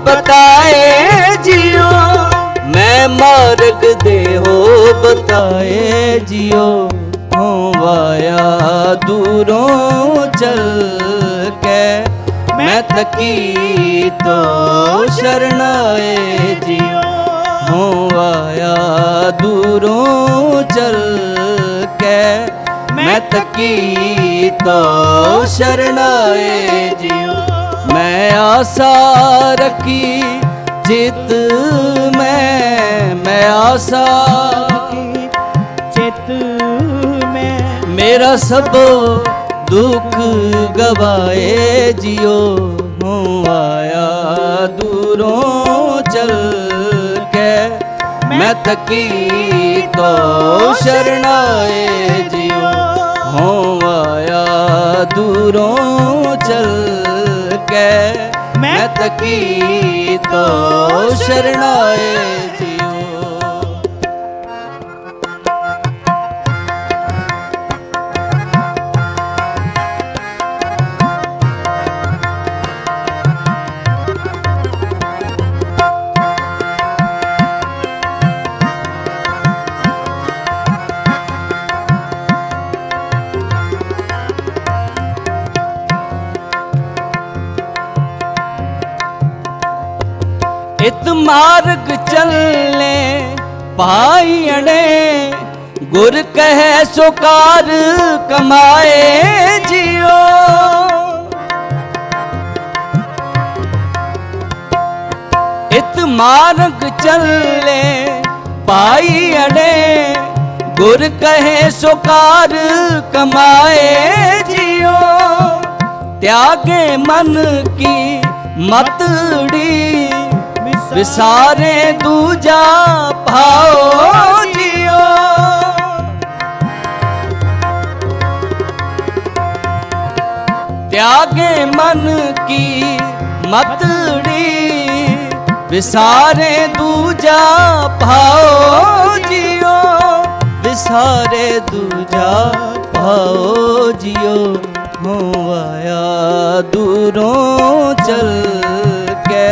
बताए जियो, मैं मार्ग देहो बताए जियो। हो वाया दूरों चल के, मैं थकी तो शरण आए जियो। हो वाया दूरों चल के, मैं थकी तो शरण आए जियो। मैं आशा रखी चित में, मैं आशा रखी चित में, मेरा सब दुख गवाए जियो। हो आया दूरों चल के, मैं थकी तो शरण आए जियो। हो आया दूरों चल के, मैं थकी तो शरण आए जियो। इत मार्ग चलने पाई अड़े, गुर कहे सो कार कमाए जियो। इत मार्ग चलने पाई अड़े, गुर कहे सो कार कमाए जियो। त्यागे मन की मतड़ी, विसारे दूजा भाओ जियो। त्यागे मन की मतड़ी, विसारे दूजा भाओ जियो। विसारे दूजा भाओ जियो। हो आया दूरों चल के,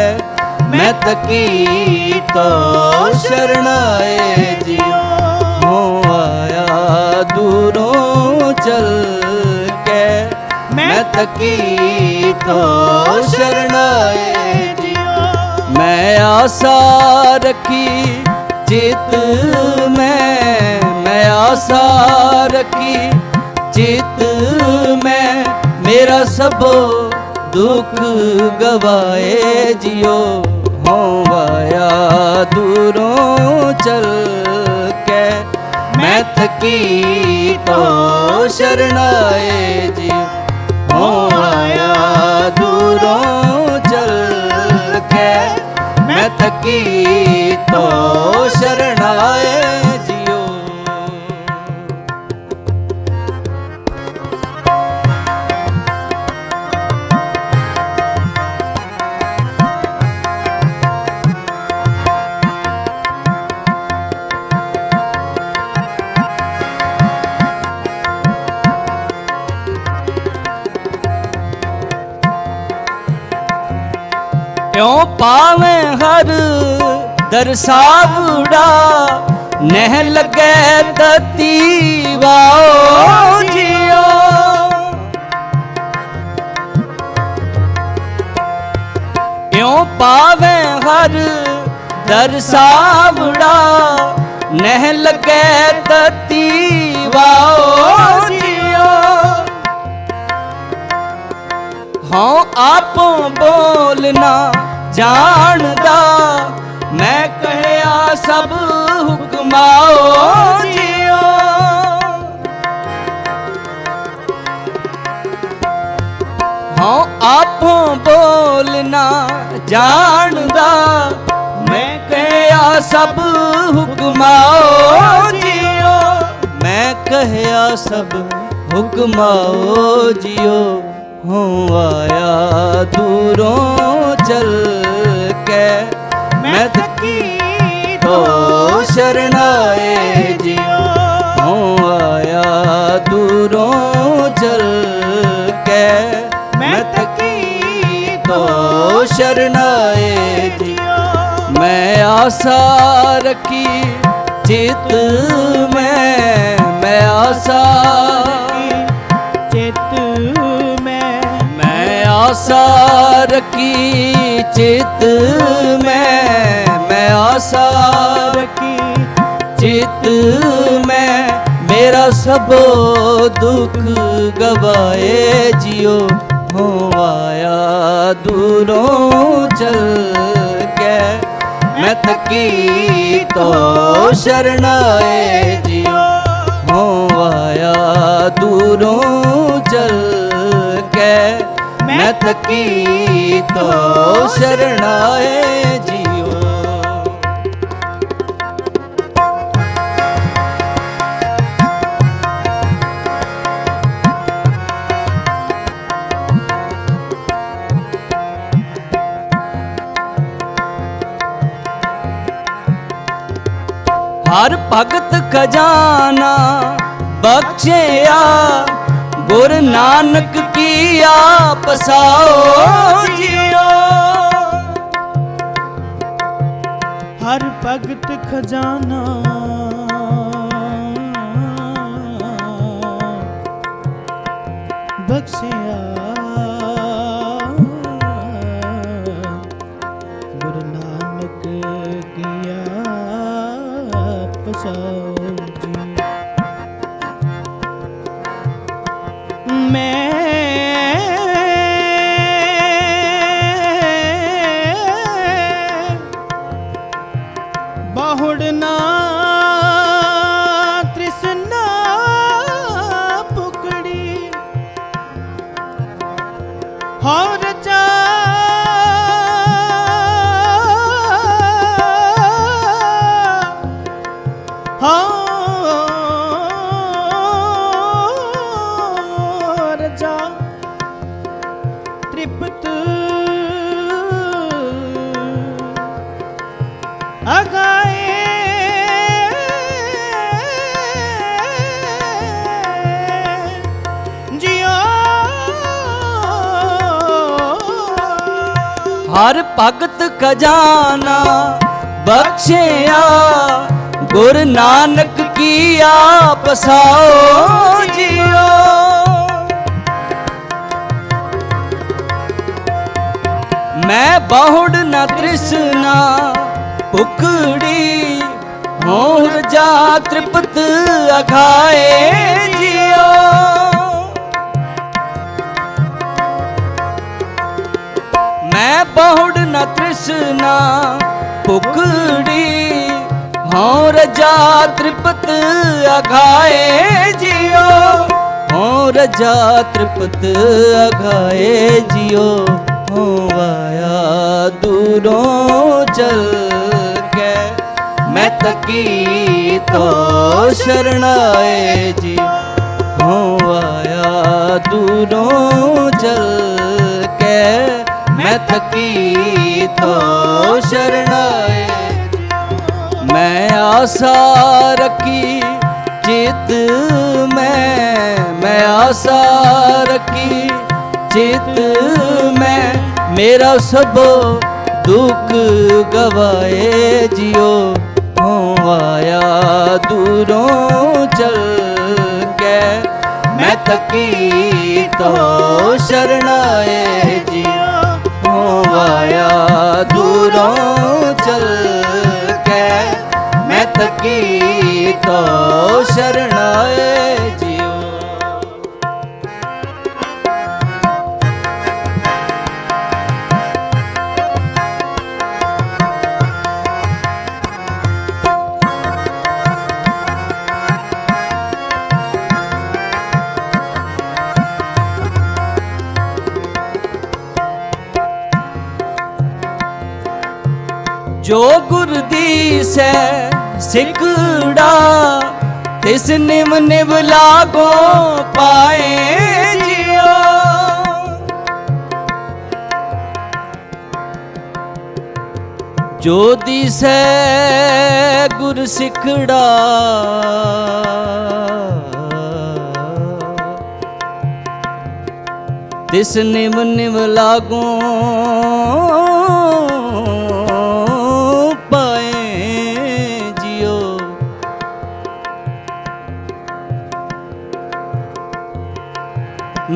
मैं थकी तो शरण आए जियो। हो आया दूरों चल के, मैं थकी तो शरण आए जियो। मैं आशा रखी चित में, मैं आशा रखी चित में, मेरा सब दुख गवाए जियो। हो आया दूरों चल के, मैं थकी तो शरण आए जियो। हो आया दूरों चल के, मैं थकी तो शरण आए जियो। क्यों पावे हर दरसावड़ा, नह लगे तती वाओ जियो। क्यों पावे हर दरसावड़ा, नह लगे तती वाओ जियो। हाँ आपो बोलना जानदा, मैं कहया सब हुक्माओ जियो। हाँ आपो बोलना जानदा, मैं कहया सब हुक्माओ जियो। मैं कहया सब हुक्माओ जियो। हो आया दूरों चल के, मैं थकी तो शरण आए जियो। हो आया दूरों चल के, मैं थकी तो शरण ਆਏ ਜਿਉ। मैं आशा रखी चित मैं आशा रखी चित मैं आशा रखी चित मैं आशा रखी चित मेरा सबो दुख गवाए जियो हो आया दूरों चल के मैं थकी तो शरण आए जियो हो आया दूरों चल के मैं थकी तो शरण आए जियो। हर भगत खजाना बख्शिया गुरु नानक की आप साओ जियो। हर भगत खजाना बख्शिया गुरु नानक किया पसाओ जी। मैं बहुड़ना तृष्णा पुकड़ी और जा जा तृप्त अगाए जियो। हर भगत खजाना बख्शिया गुरु नानक की आप साओ जियो। मैं बहुड़ न तृष्णा पुकड़ी होर जा तृप्त अघाए जियो। मैं बहुड़ न तृष्णा पुकड़ी होर जा तृप्त अघाए जियो होर जा तृप्त अघाए जियो हो आया दूरों चल के मैं थकी तो शरण आए जी हो आया दूरों चल के मैं थकी तो शरण आए। मैं आशा रखी चित मैं आशा रखी चित मेरा सब दुख गवाए जियो हो आया दूरों चल के मैं थकी तो शरण आए जियो हो आया दूरों चल के मैं थकी तो शरण आए जियो। जो गुर दीसै सिकड़ा तिस निम निव लागो पाए जियो। जो दीसै गुर सिकड़ा तिस निम निव लागो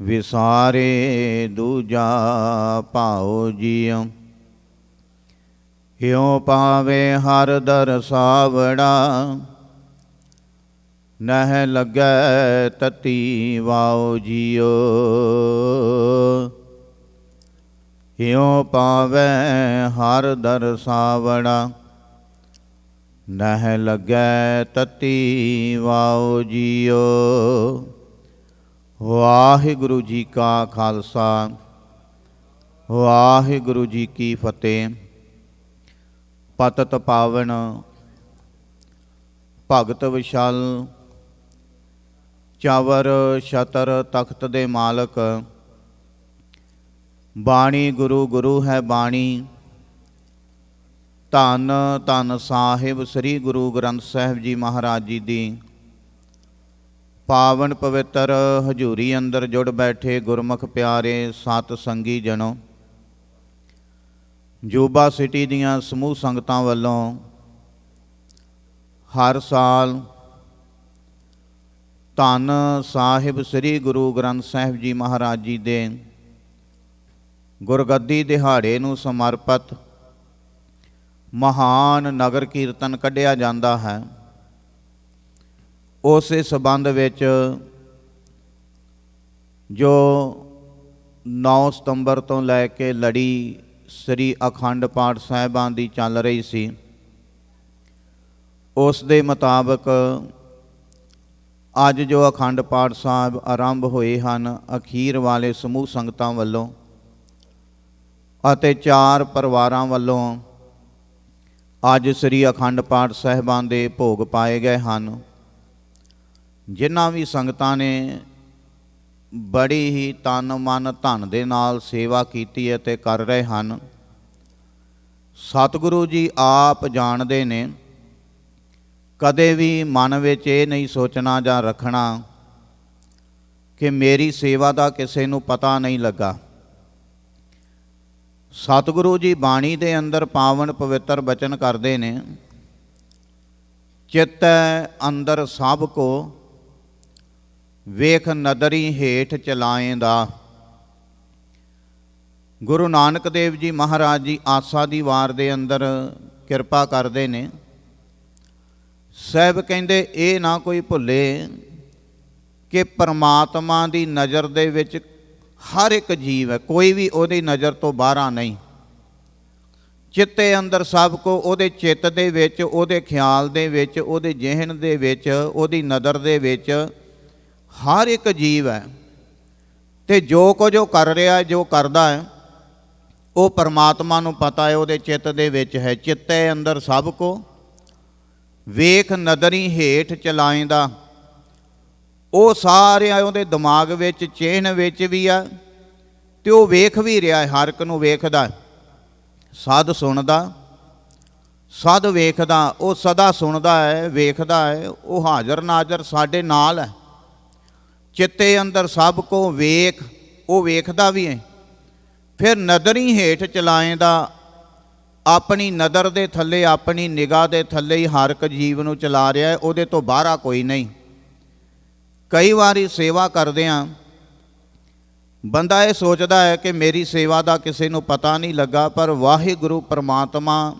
ਵਿਸਾਰੇ ਦੂਜਾ ਭਾਉ ਜੀਉ। ਹਿਉ ਪਾਵੇ ਹਰ ਦਰਸਾਵੜਾ, ਨਹਿ ਲੱਗੈ ਤਤੀ ਵਾਉ ਜੀਉ। ਹਿਉ ਪਾਵੇ ਹਰ ਦਰਸਾਵੜਾ, ਨਹਿ ਲੱਗੈ ਤਤੀ ਵਾਉ ਜੀਉ। ਵਾਹਿਗੁਰੂ ਜੀ ਕਾ ਖਾਲਸਾ, ਵਾਹਿਗੁਰੂ ਜੀ ਕੀ ਫਤਿਹ। ਪਤਿਤ ਪਾਵਨ ਭਗਤ ਵਿਸ਼ਾਲ ਚਾਵਰ ਛਤਰ ਤਖਤ ਦੇ ਮਾਲਕ, ਬਾਣੀ ਗੁਰੂ ਗੁਰੂ ਹੈ ਬਾਣੀ। ਧੰਨ ਧੰਨ ਸਾਹਿਬ ਸ੍ਰੀ ਗੁਰੂ ਗ੍ਰੰਥ ਸਾਹਿਬ ਜੀ ਮਹਾਰਾਜ ਜੀ ਦੀ ਪਾਵਨ ਪਵਿੱਤਰ ਹਜ਼ੂਰੀ ਅੰਦਰ ਜੁੜ ਬੈਠੇ ਗੁਰਮੁਖ ਪਿਆਰੇ ਸਤ ਸੰਗੀ ਜਨੋ, ਜੂਬਾ ਸਿਟੀ ਦੀਆਂ ਸਮੂਹ ਸੰਗਤਾਂ ਵੱਲੋਂ ਹਰ ਸਾਲ ਧੰਨ ਸਾਹਿਬ ਸ੍ਰੀ ਗੁਰੂ ਗ੍ਰੰਥ ਸਾਹਿਬ ਜੀ ਮਹਾਰਾਜ ਜੀ ਦੇ ਗੁਰਗੱਦੀ ਦਿਹਾੜੇ ਨੂੰ ਸਮਰਪਿਤ ਮਹਾਨ ਨਗਰ ਕੀਰਤਨ ਕੱਢਿਆ ਜਾਂਦਾ ਹੈ। ਉਸੇ ਸੰਬੰਧ ਵਿੱਚ ਜੋ 9 ਸਤੰਬਰ ਤੋਂ ਲੈ ਕੇ ਲੜੀ ਸ੍ਰੀ ਅਖੰਡ ਪਾਠ ਸਾਹਿਬਾਨ ਦੀ ਚੱਲ ਰਹੀ ਸੀ, ਉਸ ਦੇ ਮੁਤਾਬਕ ਅੱਜ ਜੋ ਅਖੰਡ ਪਾਠ ਸਾਹਿਬ ਆਰੰਭ ਹੋਏ ਹਨ ਅਖੀਰ ਵਾਲੇ ਸਮੂਹ ਸੰਗਤਾਂ ਵੱਲੋਂ ਅਤੇ 4 ਪਰਿਵਾਰਾਂ ਵੱਲੋਂ ਅੱਜ ਸ੍ਰੀ ਅਖੰਡ ਪਾਠ ਸਾਹਿਬਾਨ ਦੇ ਭੋਗ ਪਾਏ ਗਏ ਹਨ। ਜਿਨ੍ਹਾਂ ਵੀ ਸੰਗਤਾਂ ਨੇ ਬੜੀ ਹੀ ਤਨ ਮਨ ਧਨ ਦੇ ਨਾਲ ਸੇਵਾ ਕੀਤੀ ਹੈ ਤੇ ਕਰ ਰਹੇ ਹਨ, ਸਤਿਗੁਰੂ ਜੀ ਆਪ ਜਾਣਦੇ ਨੇ। ਕਦੇ ਵੀ ਮਨ ਵਿੱਚ ਇਹ ਨਹੀਂ ਸੋਚਣਾ ਜਾਂ ਰੱਖਣਾ ਕਿ ਮੇਰੀ ਸੇਵਾ ਦਾ ਕਿਸੇ ਨੂੰ ਪਤਾ ਨਹੀਂ ਲੱਗਾ। ਸਤਿਗੁਰੂ ਜੀ ਬਾਣੀ ਦੇ ਅੰਦਰ ਪਾਵਨ ਪਵਿੱਤਰ ਬਚਨ ਕਰਦੇ ਨੇ, ਚਿਤੈ ਅੰਦਰ ਸਭ ਕੋ ਵੇਖ ਨਦਰੀ ਹੇਠ ਚਲਾਏਂਦਾ। ਗੁਰੂ ਨਾਨਕ ਦੇਵ ਜੀ ਮਹਾਰਾਜ ਜੀ ਆਸਾ ਦੀ ਵਾਰ ਦੇ ਅੰਦਰ ਕਿਰਪਾ ਕਰਦੇ ਨੇ। ਸਾਹਿਬ ਕਹਿੰਦੇ ਇਹ ਨਾ ਕੋਈ ਭੁੱਲੇ ਕਿ ਪਰਮਾਤਮਾ ਦੀ ਨਜ਼ਰ ਦੇ ਵਿੱਚ ਹਰ ਇੱਕ ਜੀਵ ਹੈ, ਕੋਈ ਵੀ ਉਹਦੀ ਨਜ਼ਰ ਤੋਂ ਬਾਹਰ ਨਹੀਂ। ਚਿੱਤੇ ਅੰਦਰ ਸਭ ਕੋ, ਉਹਦੇ ਚਿੱਤ ਦੇ ਵਿੱਚ, ਉਹਦੇ ਖਿਆਲ ਦੇ ਵਿੱਚ, ਉਹਦੇ ਜ਼ਿਹਨ ਦੇ ਵਿੱਚ, ਉਹਦੀ ਨਜ਼ਰ ਦੇ ਵਿੱਚ ਹਰ ਇੱਕ ਜੀਵ ਹੈ। ਤੇ ਜੋ ਕੁਝ ਉਹ ਕਰ ਰਿਹਾ, ਜੋ ਕਰਦਾ ਹੈ, ਉਹ ਪਰਮਾਤਮਾ ਨੂੰ ਪਤਾ ਹੈ, ਉਹਦੇ ਚਿੱਤ ਦੇ ਵਿੱਚ ਹੈ। ਚਿੱਤੇ ਅੰਦਰ ਸਭ ਕੋ ਵੇਖ ਨਦਰੀ ਹੇਠ ਚਲਾਏਂਦਾ। ਉਹ ਸਾਰਿਆਂ ਉਹਦੇ ਦਿਮਾਗ ਵਿੱਚ, ਚਿਹਨ ਵਿੱਚ ਵੀ ਆ ਤੇ ਉਹ ਵੇਖ ਵੀ ਰਿਹਾ ਹੈ, ਹਰ ਇੱਕ ਨੂੰ ਵੇਖਦਾ। ਸਦ ਸੁਣਦਾ, ਸਦ ਵੇਖਦਾ, ਉਹ ਸਦਾ ਸੁਣਦਾ ਹੈ, ਵੇਖਦਾ ਹੈ, ਉਹ ਹਾਜ਼ਰ ਨਾਜ਼ਰ ਸਾਡੇ ਨਾਲ ਹੈ। ਚਿੱਤੇ ਅੰਦਰ ਸਭ ਕੋ ਵੇਖ, ਉਹ ਵੇਖਦਾ ਵੀ ਹੈ। ਫਿਰ ਨਦਰੀ ਹੇਠ ਚਲਾਏਂਦਾ, ਆਪਣੀ ਨਜ਼ਰ ਦੇ ਥੱਲੇ, ਆਪਣੀ ਨਿਗਾਹ ਦੇ ਥੱਲੇ ਹੀ ਹਰ ਇੱਕ ਜੀਵ ਨੂੰ ਚਲਾ ਰਿਹਾ ਹੈ, ਉਹਦੇ ਤੋਂ ਬਾਹਰ ਕੋਈ ਨਹੀਂ। ਕਈ ਵਾਰੀ ਸੇਵਾ ਕਰਦਿਆਂ ਬੰਦਾ ਇਹ ਸੋਚਦਾ ਹੈ ਕਿ ਮੇਰੀ ਸੇਵਾ ਦਾ ਕਿਸੇ ਨੂੰ ਪਤਾ ਨਹੀਂ ਲੱਗਾ, ਪਰ ਵਾਹਿਗੁਰੂ ਪਰਮਾਤਮਾ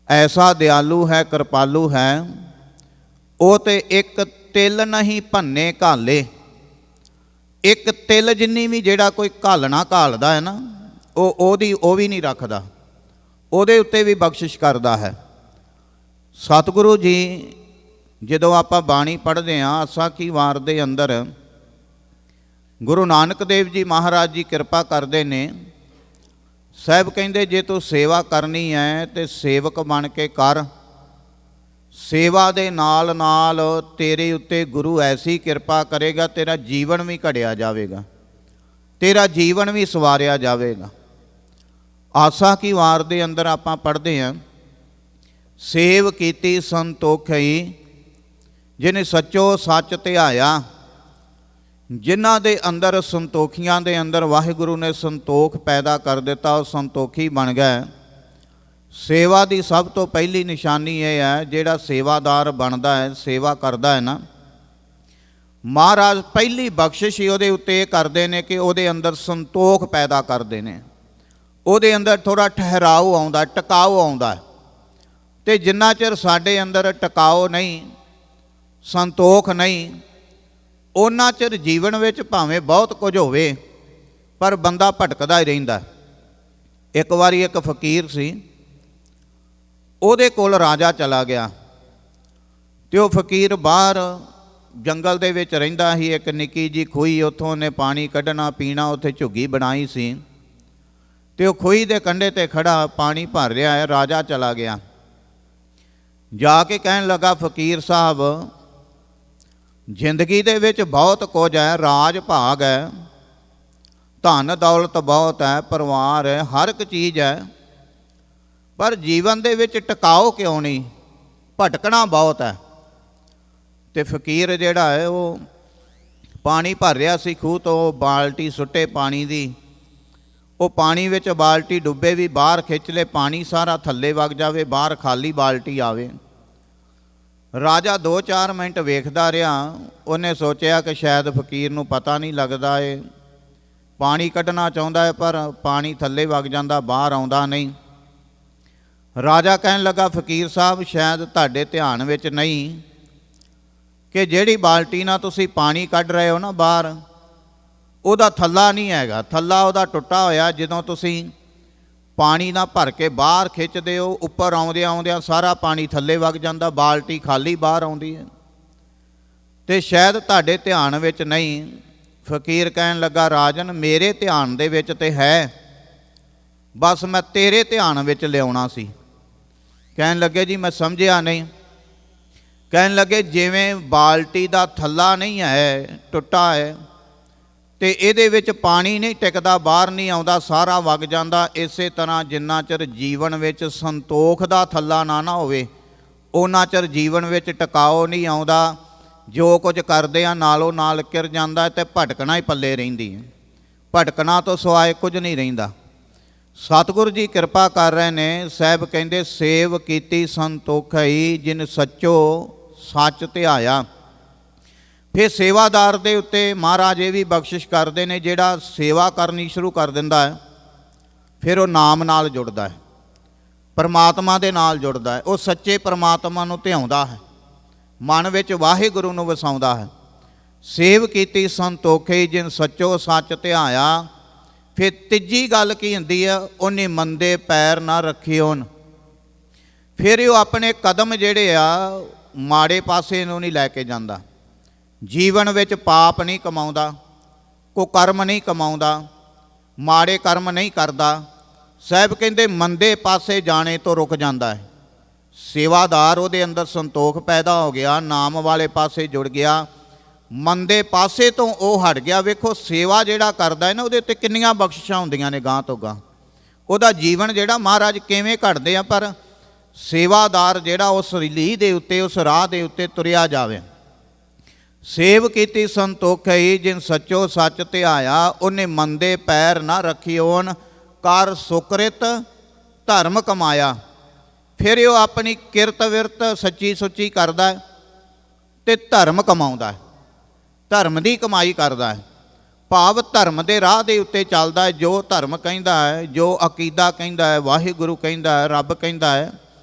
ਐਸਾ ਦਿਆਲੂ ਹੈ, ਕਿਰਪਾਲੂ ਹੈ। ਉਹ ਤੇ ਇੱਕ ਤਿਲ ਨਹੀਂ ਭੰਨੇ ਘਾਲੇ। ਇੱਕ ਤਿਲ ਜਿੰਨੀ ਵੀ ਜਿਹੜਾ ਕੋਈ ਘਾਲਣਾ ਘਾਲਦਾ ਹੈ ਨਾ, ਉਹ ਵੀ ਨਹੀਂ ਰੱਖਦਾ, ਉਹਦੇ ਉੱਤੇ ਵੀ ਬਖਸ਼ਿਸ਼ ਕਰਦਾ ਹੈ। ਸਤਿਗੁਰੂ ਜੀ ਜਦੋਂ ਆਪਾਂ ਬਾਣੀ ਪੜ੍ਹਦੇ ਹਾਂ ਆਸਾ ਕੀ ਵਾਰ ਦੇ ਅੰਦਰ, ਗੁਰੂ ਨਾਨਕ ਦੇਵ ਜੀ ਮਹਾਰਾਜ ਜੀ ਕਿਰਪਾ ਕਰਦੇ ਨੇ। ਸਾਹਿਬ ਕਹਿੰਦੇ ਜੇ ਤੂੰ ਸੇਵਾ ਕਰਨੀ ਹੈ ਤੇ ਸੇਵਕ ਬਣ ਕੇ ਕਰ। ਸੇਵਾ ਦੇ ਨਾਲ ਨਾਲ ਤੇਰੇ ਉੱਤੇ ਗੁਰੂ ਐਸੀ ਕਿਰਪਾ ਕਰੇਗਾ, ਤੇਰਾ ਜੀਵਨ ਵੀ ਘੜਿਆ ਜਾਵੇਗਾ, ਤੇਰਾ ਜੀਵਨ ਵੀ ਸਵਾਰਿਆ ਜਾਵੇਗਾ। ਆਸਾ ਕੀ ਵਾਰ ਦੇ ਅੰਦਰ ਆਪਾਂ ਪੜ੍ਹਦੇ ਹਾਂ, ਸੇਵ ਕੀਤੀ ਸੰਤੋਖਈ ਜਿਹਨੇ ਸੱਚੋ ਸੱਚ ਧਿਆਇਆ। ਜਿਨ੍ਹਾਂ ਦੇ ਅੰਦਰ ਸੰਤੋਖੀਆਂ ਦੇ ਅੰਦਰ ਵਾਹਿਗੁਰੂ ਨੇ ਸੰਤੋਖ ਪੈਦਾ ਕਰ ਦਿੱਤਾ, ਉਹ ਸੰਤੋਖੀ ਬਣ ਗਏ। ਸੇਵਾ ਦੀ ਸਭ ਤੋਂ ਪਹਿਲੀ ਨਿਸ਼ਾਨੀ ਇਹ ਹੈ, ਜਿਹੜਾ ਸੇਵਾਦਾਰ ਬਣਦਾ ਹੈ, ਸੇਵਾ ਕਰਦਾ ਹੈ ਨਾ, ਮਹਾਰਾਜ ਪਹਿਲੀ ਬਖਸ਼ਿਸ਼ ਹੀ ਉਹਦੇ ਉੱਤੇ ਇਹ ਕਰਦੇ ਨੇ ਕਿ ਉਹਦੇ ਅੰਦਰ ਸੰਤੋਖ ਪੈਦਾ ਕਰਦੇ ਨੇ, ਉਹਦੇ ਅੰਦਰ ਥੋੜ੍ਹਾ ਠਹਿਰਾਓ ਆਉਂਦਾ, ਟਿਕਾਓ ਆਉਂਦਾ। ਅਤੇ ਜਿੰਨਾ ਚਿਰ ਸਾਡੇ ਅੰਦਰ ਟਿਕਾਓ ਨਹੀਂ, ਸੰਤੋਖ ਨਹੀਂ, ਉਹਨਾਂ ਚਿਰ ਜੀਵਨ ਵਿੱਚ ਭਾਵੇਂ ਬਹੁਤ ਕੁਝ ਹੋਵੇ ਪਰ ਬੰਦਾ ਭਟਕਦਾ ਹੀ ਰਹਿੰਦਾ। ਇੱਕ ਵਾਰੀ ਇੱਕ ਫਕੀਰ ਸੀ, ਉਹਦੇ ਕੋਲ ਰਾਜਾ ਚਲਾ ਗਿਆ ਅਤੇ ਉਹ ਫਕੀਰ ਬਾਹਰ ਜੰਗਲ ਦੇ ਵਿੱਚ ਰਹਿੰਦਾ ਸੀ। ਇੱਕ ਨਿੱਕੀ ਜਿਹੀ ਖੂਹੀ, ਉੱਥੋਂ ਉਹਨੇ ਪਾਣੀ ਕੱਢਣਾ ਪੀਣਾ, ਉੱਥੇ ਝੁੱਗੀ ਬਣਾਈ ਸੀ ਅਤੇ ਉਹ ਖੂਹੀ ਦੇ ਕੰਢੇ 'ਤੇ ਖੜਾ ਪਾਣੀ ਭਰ ਰਿਹਾ ਹੈ। ਰਾਜਾ ਚਲਾ ਗਿਆ, ਜਾ ਕੇ ਕਹਿਣ ਲੱਗਾ, ਫਕੀਰ ਸਾਹਿਬ ਜ਼ਿੰਦਗੀ ਦੇ ਵਿੱਚ ਬਹੁਤ ਕੁਝ ਹੈ, ਰਾਜ ਭਾਗ ਹੈ, ਧਨ ਦੌਲਤ ਬਹੁਤ ਹੈ, ਪਰਿਵਾਰ ਹੈ, ਹਰ ਇੱਕ ਚੀਜ਼ ਹੈ, ਪਰ ਜੀਵਨ ਦੇ ਵਿੱਚ ਟਿਕਾਓ ਕਿਉਂ ਨਹੀਂ, ਭਟਕਣਾ ਬਹੁਤ ਹੈ। ਅਤੇ ਫਕੀਰ ਜਿਹੜਾ ਹੈ ਉਹ ਪਾਣੀ ਭਰ ਰਿਹਾ ਸੀ ਖੂਹ ਤੋਂ, ਬਾਲਟੀ ਸੁੱਟੇ ਪਾਣੀ ਦੀ, ਉਹ ਪਾਣੀ ਵਿੱਚ ਬਾਲਟੀ ਡੁੱਬੇ ਵੀ, ਬਾਹਰ ਖਿੱਚ ਲਏ ਪਾਣੀ ਸਾਰਾ ਥੱਲੇ ਵਗ ਜਾਵੇ, ਬਾਹਰ ਖਾਲੀ ਬਾਲਟੀ ਆਵੇ। ਰਾਜਾ 2-4 ਮਿੰਟ ਵੇਖਦਾ ਰਿਹਾ। ਉਹਨੇ ਸੋਚਿਆ ਕਿ ਸ਼ਾਇਦ ਫਕੀਰ ਨੂੰ ਪਤਾ ਨਹੀਂ ਲੱਗਦਾ, ਇਹ ਪਾਣੀ ਕੱਢਣਾ ਚਾਹੁੰਦਾ ਹੈ ਪਰ ਪਾਣੀ ਥੱਲੇ ਵਗ ਜਾਂਦਾ, ਬਾਹਰ ਆਉਂਦਾ ਨਹੀਂ। ਰਾਜਾ ਕਹਿਣ ਲੱਗਾ, ਫਕੀਰ ਸਾਹਿਬ ਸ਼ਾਇਦ ਤੁਹਾਡੇ ਧਿਆਨ ਵਿੱਚ ਨਹੀਂ ਕਿ ਜਿਹੜੀ ਬਾਲਟੀ ਨਾਲ ਤੁਸੀਂ ਪਾਣੀ ਕੱਢ ਰਹੇ ਹੋ ਨਾ ਬਾਹਰ, ਉਹਦਾ ਥੱਲਾ ਨਹੀਂ ਹੈਗਾ, ਥੱਲਾ ਉਹਦਾ ਟੁੱਟਾ ਹੋਇਆ। ਜਦੋਂ ਤੁਸੀਂ ਪਾਣੀ ਨਾਲ ਭਰ ਕੇ ਬਾਹਰ ਖਿੱਚਦੇ ਹੋ, ਉੱਪਰ ਆਉਂਦਿਆਂ ਸਾਰਾ ਪਾਣੀ ਥੱਲੇ ਵਗ ਜਾਂਦਾ, ਬਾਲਟੀ ਖਾਲੀ ਬਾਹਰ ਆਉਂਦੀ ਹੈ, ਅਤੇ ਸ਼ਾਇਦ ਤੁਹਾਡੇ ਧਿਆਨ ਵਿੱਚ ਨਹੀਂ। ਫਕੀਰ ਕਹਿਣ ਲੱਗਾ, ਰਾਜਨ ਮੇਰੇ ਧਿਆਨ ਦੇ ਵਿੱਚ ਤੇ ਹੈ, ਬਸ ਮੈਂ ਤੇਰੇ ਧਿਆਨ ਵਿੱਚ ਲਿਆਉਣਾ ਸੀ। ਕਹਿਣ ਲੱਗੇ, ਜੀ ਮੈਂ ਸਮਝਿਆ ਨਹੀਂ। ਕਹਿਣ ਲੱਗੇ, ਜਿਵੇਂ ਬਾਲਟੀ ਦਾ ਥੱਲਾ ਨਹੀਂ ਹੈ, ਟੁੱਟਾ ਹੈ, ਅਤੇ ਇਹਦੇ ਵਿੱਚ ਪਾਣੀ ਨਹੀਂ ਟਿਕਦਾ, ਬਾਹਰ ਨਹੀਂ ਆਉਂਦਾ, ਸਾਰਾ ਵਗ ਜਾਂਦਾ, ਇਸੇ ਤਰ੍ਹਾਂ ਜਿੰਨਾ ਚਿਰ ਜੀਵਨ ਵਿੱਚ ਸੰਤੋਖ ਦਾ ਥੱਲਾ ਨਾ ਹੋਵੇ, ਉਹਨਾਂ ਚਿਰ ਜੀਵਨ ਵਿੱਚ ਟਿਕਾਓ ਨਹੀਂ ਆਉਂਦਾ। ਜੋ ਕੁਝ ਕਰਦੇ ਆ ਨਾਲੋਂ ਨਾਲ ਕਿਰ ਜਾਂਦਾ ਅਤੇ ਭਟਕਣਾ ਹੀ ਪੱਲੇ ਰਹਿੰਦੀ ਹੈ। ਭਟਕਣਾ ਤੋਂ ਸਿਵਾਏ ਕੁਝ ਨਹੀਂ ਰਹਿੰਦਾ। ਸਤਿਗੁਰੂ ਜੀ ਕਿਰਪਾ ਕਰ ਰਹੇ ਨੇ। ਸਾਹਿਬ ਕਹਿੰਦੇ, ਸੇਵ ਕੀਤੀ ਸੰਤੋਖਈ ਜਿਨ ਸੱਚੋ ਸੱਚ ਧਿਆਇਆ। ਫਿਰ ਸੇਵਾਦਾਰ ਦੇ ਉੱਤੇ ਮਹਾਰਾਜ ਇਹ ਵੀ ਬਖਸ਼ਿਸ਼ ਕਰਦੇ ਨੇ, ਜਿਹੜਾ ਸੇਵਾ ਕਰਨੀ ਸ਼ੁਰੂ ਕਰ ਦਿੰਦਾ ਹੈ ਫਿਰ ਉਹ ਨਾਮ ਨਾਲ ਜੁੜਦਾ ਹੈ, ਪਰਮਾਤਮਾ ਦੇ ਨਾਲ ਜੁੜਦਾ ਹੈ, ਉਹ ਸੱਚੇ ਪਰਮਾਤਮਾ ਨੂੰ ਧਿਆਉਂਦਾ ਹੈ, ਮਨ ਵਿੱਚ ਵਾਹਿਗੁਰੂ ਨੂੰ ਵਸਾਉਂਦਾ ਹੈ। ਸੇਵ ਕੀਤੀ ਸੰਤੋਖੇ ਜਿਨ ਸੱਚੋ ਸੱਚ ਧਿਆਇਆ। ਫਿਰ ਤੀਜੀ ਗੱਲ ਕੀ ਹੁੰਦੀ ਆ, ਉਹਨੇ ਮੰਦੇ ਪੈਰ ਨਾ ਰੱਖਿਓਨ। ਫਿਰ ਉਹ ਆਪਣੇ ਕਦਮ ਜਿਹੜੇ ਆ ਮਾੜੇ ਪਾਸੇ ਨੂੰ ਨਹੀਂ ਲੈ ਕੇ ਜਾਂਦਾ, ਜੀਵਨ ਵਿੱਚ ਪਾਪ ਨਹੀਂ ਕਮਾਉਂਦਾ, ਕੋ ਕਰਮ ਨਹੀਂ ਕਮਾਉਂਦਾ, ਮਾੜੇ ਕਰਮ ਨਹੀਂ ਕਰਦਾ। ਸਾਹਿਬ ਕਹਿੰਦੇ ਮੰਦੇ ਪਾਸੇ ਜਾਣੇ ਤੋਂ ਰੁਕ ਜਾਂਦਾ ਹੈ। ਸੇਵਾਦਾਰ ਉਹਦੇ ਅੰਦਰ ਸੰਤੋਖ ਪੈਦਾ ਹੋ ਗਿਆ, ਨਾਮ ਵਾਲੇ ਪਾਸੇ ਜੁੜ ਗਿਆ, ਮੰਦੇ ਪਾਸੇ ਤੋਂ ਉਹ ਹਟ ਗਿਆ। ਵੇਖੋ ਸੇਵਾ ਜਿਹੜਾ ਕਰਦਾ ਹੈ ਨਾ, ਉਹਦੇ ਉੱਤੇ ਕਿੰਨੀਆਂ ਬਖਸ਼ਿਸ਼ਾਂ ਹੁੰਦੀਆਂ ਨੇ ਗਾਂ ਤੋਂ ਗਾਂ। ਉਹਦਾ ਜੀਵਨ ਜਿਹੜਾ ਮਹਾਰਾਜ ਕਿਵੇਂ ਘੜਦੇ ਆ, ਪਰ ਸੇਵਾਦਾਰ ਜਿਹੜਾ ਉਸ ਲੀਹ ਦੇ ਉੱਤੇ, ਉਸ ਰਾਹ ਦੇ ਉੱਤੇ ਤੁਰਿਆ ਜਾਵੇ। ਸੇਵ ਕੀਤੀ ਸੰਤੋਖਈ ਜਿਨ ਸੱਚੋ ਸੱਚ ਧਿਆਇਆ। ਉਹਨੇ ਮੰਦੇ ਪੈਰ ਨਾ ਰੱਖਿਓਨ, ਕਰ ਸੁਕ੍ਰਿਤ ਧਰਮ ਕਮਾਇਆ। ਫਿਰ ਉਹ ਆਪਣੀ ਕਿਰਤ ਵਿਰਤ ਸੱਚੀ ਸੁੱਚੀ ਕਰਦਾ ਹੈ ਅਤੇ ਧਰਮ ਕਮਾਉਂਦਾ ਹੈ, ਧਰਮ ਦੀ ਕਮਾਈ ਕਰਦਾ ਹੈ। ਭਾਵ ਧਰਮ ਦੇ ਰਾਹ ਦੇ ਉੱਤੇ ਚੱਲਦਾ ਹੈ। ਜੋ ਧਰਮ ਕਹਿੰਦਾ ਹੈ, ਜੋ ਅਕੀਦਾ ਕਹਿੰਦਾ ਹੈ, ਵਾਹਿਗੁਰੂ ਕਹਿੰਦਾ ਹੈ, ਰੱਬ ਕਹਿੰਦਾ ਹੈ,